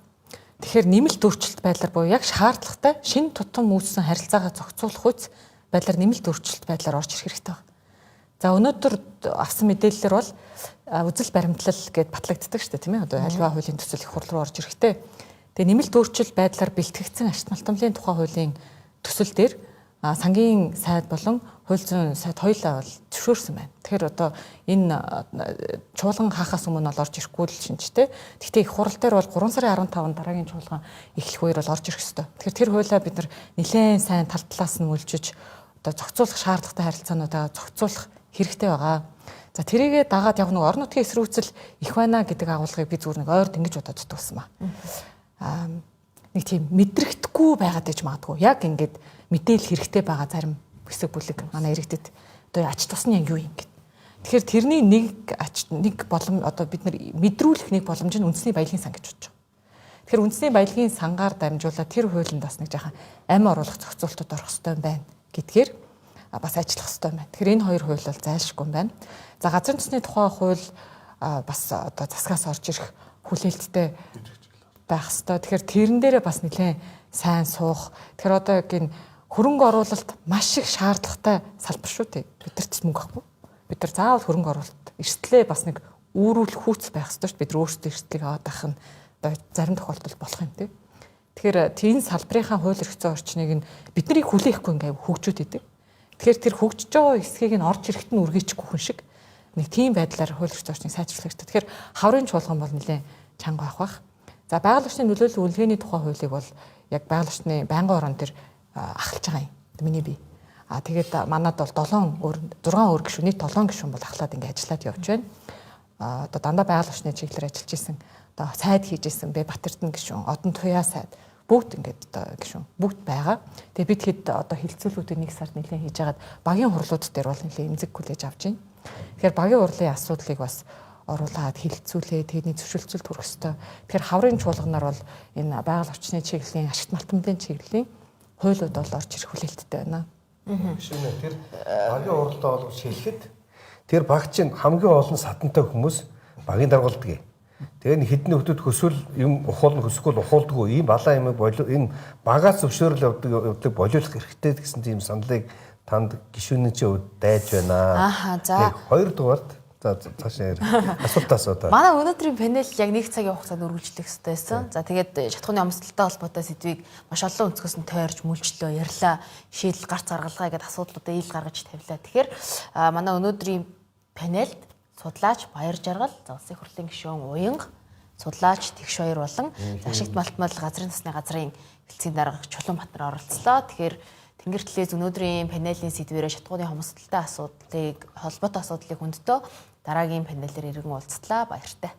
Тэгэхээр нэмэлт өөрчлөлт байдлаар буюу яг шаардлагатай шинэ тутам үүссэн харилцаагаа зохицуулах үс байдлаар нэмэлт өөрчлөлт байдлаар орж ирэх хэрэгтэй байна. За өнөөдөр авсан мэдээллээр бол үзэл баримтлал гэд батлагддаг шүү дээ тийм ээ. Одоо альва хуулийн төсөл их хурл руу орж ирэхтэй. Тэгээ нэмэлт өөрчлөлт байдлаар бэлтгэгдсэн ашигт малтмлын тухай хуулийн төсөл дээр сангийн сайд болон хууль зүйн сайд хоёулаа бол зөвшөөрсөн байна. Тэгэхээр одоо энэ чуулган хаахаас өмнө бол орж ирэхгүй л шинжтэй. Гэхдээ их хурал дээр бол 3 сарын 15-нд дараагийн чуулган эхлэх үеэр бол орж ирэх ёстой. Тэгэхээр тэр хуулиа бид нар нэлээд сайн тал талаас нь үйлчиж одоо зохицуулах шаардлагатай харилцаануудаа зохицуулах хэрэгтэй байгаа. За тэрийгээ дагаад яг нэг орон нутгийн эсрүүцэл их байна гэдэг агуулгыг би зүгээр нэг ойр тэнгиж бодож дутсан ба. Нэг тийм мэдрэгдэхгүй байгаад иж магадгүй. Яг ингээд мэдээлэл хэрэгтэй байгаа зарим хэсэг бүлэг манай иргэдэд одоо ач тусны юу юм гээд. Тэгэхээр тэрний нэг боломж одоо бид нар мэдрүүлэх нэг боломж нь үндэсний баялагын сан гэж бодож байгаа. Тэгэхээр үндэсний баялагын сангаар дамжуулаад тэр хуулинд бас нэг жаахан амь оруулах зохицуултууд орох хэрэгтэй байна гэдгээр бас ажиллах хэрэгтэй байна. Тэгэхээр энэ хоёр хууль бол зайлшгүй байна. За газрын төсний тухай хууль бас одоо засгаас орж ирэх хүлээлттэй байх хэрэгтэй. Тэгэхээр тэрэн дээрээ бас нэлээд сайн суух. Тэгэхээр одоо яг энэ хөрөнгө оруулалт маш их шаардлагатай салбар шүү дээ. Бидэрт мөнгө авахгүй. Бид нар заавал хөрөнгө оруулалт эрсдлээ бас нэг үүрүүлэх хүүц байх хэрэгтэй шүү дээ. Бид нар өөрсдөө эрсдлийг аваад авах нь одоо зарим тохиолдолд болох юм тий. Тэгэхээр энэ салбарынхаа хууль эрх зүйн орчныг нь бид нарыг хүлээхгүй ингээм хөгжөөд идэг. Тэгэхээр тэр хөгжиж байгаа хэсгийг нь орж ирэхэд нь үргээчихгүй хүн шиг нэг тийм байдлаар хууль эрх зүйн орчныг сайжруулах хэрэгтэй. Тэгэхээр хаврын чуулган бол нэлээд чанга байх. За байгаль орчны нөлөөлөл үнэлгээний тухай хуулийг бол яг байгаль орчны байнгын орон дээр ахалж байгаа юм. Миний бие. Тэгээд манад бол 6 өөр гишүүн нийт 7 гишүүн бол ахлаад ингэ ажиллаад явж байна. Одоо дандаа байгаль орчны чиглэлээр ажиллаж исэн. Одоо сайд хийж исэн Баатартан гишүүн, Одон Туяа сайд бүгд ингээд одоо гишүүн бүгд байгаа. Тэгээд бид хэд одоо хилцүүлгүүдийг нэг сард нэлээд хийж хагаад багийн хурлууд дээр бол нэлээд эмзэг хүлээж авч байна. Тэгэхээр багийн хурлын асуудлыг бас оруулаад хилцүүлээ тэдний зөвшөлтсөлд хүрэх ёстой. Тэгэхээр хаврын чуулганаар бол энэ байгаль орчны чиглэлийн ашигт малтмлын чиглэлийн хуулиуд бол орж ирэх хүлээлттэй байна. Гişүнэ тэр багийн уралдаа олгож хэлэхэд тэр баг чинь хамгийн олон сатантай хүмүүс багийн даргуулдаг. Тэгээ хэдэн хүмүүс хөсвөл юм ухуулна хөсгөл ухуулдаг ийм балаа юм энэ багаас зөвшөөрөл явдаг болиулах хэрэгтэй гэсэн тийм саналыг танд гişүнийн чинь хувьд дайж байна. Ааха за. Хоёрдугаарт за цаашаа асуултаа. Манай өнөөдрийн панел яг 1 цагийн хугацаанд үргэлжлэх хэрэгтэй байсан. За тэгээд шатхууны амсгалтай холбоотой сэдвийг маш олон өнцгөөс нь тойрч мөлжлөө ярьлаа. Шийдэл гарц гаргалгаа гэдэг асуудлуудаа ил гаргаж тавилаа. Тэгэхээр манай өнөөдрийн панелд судлаач Баяр Жаргал, Улсын их хурлын гишүүн Уянга, судлаач Тэгш Баяр болон ашигт малтмал газрын тосны газрын хэлтсийн дарга Чулуунбат нар оролцлоо. Тэгэхээр Тэнгэр телевиз өнөөдрийн панелийн сэдвээр шатхууны хомсдолтой асуудлыг холбоотой асуудлыг хүнддөө дараагийн панелээр иргэн уулзтлаа. Баяртай.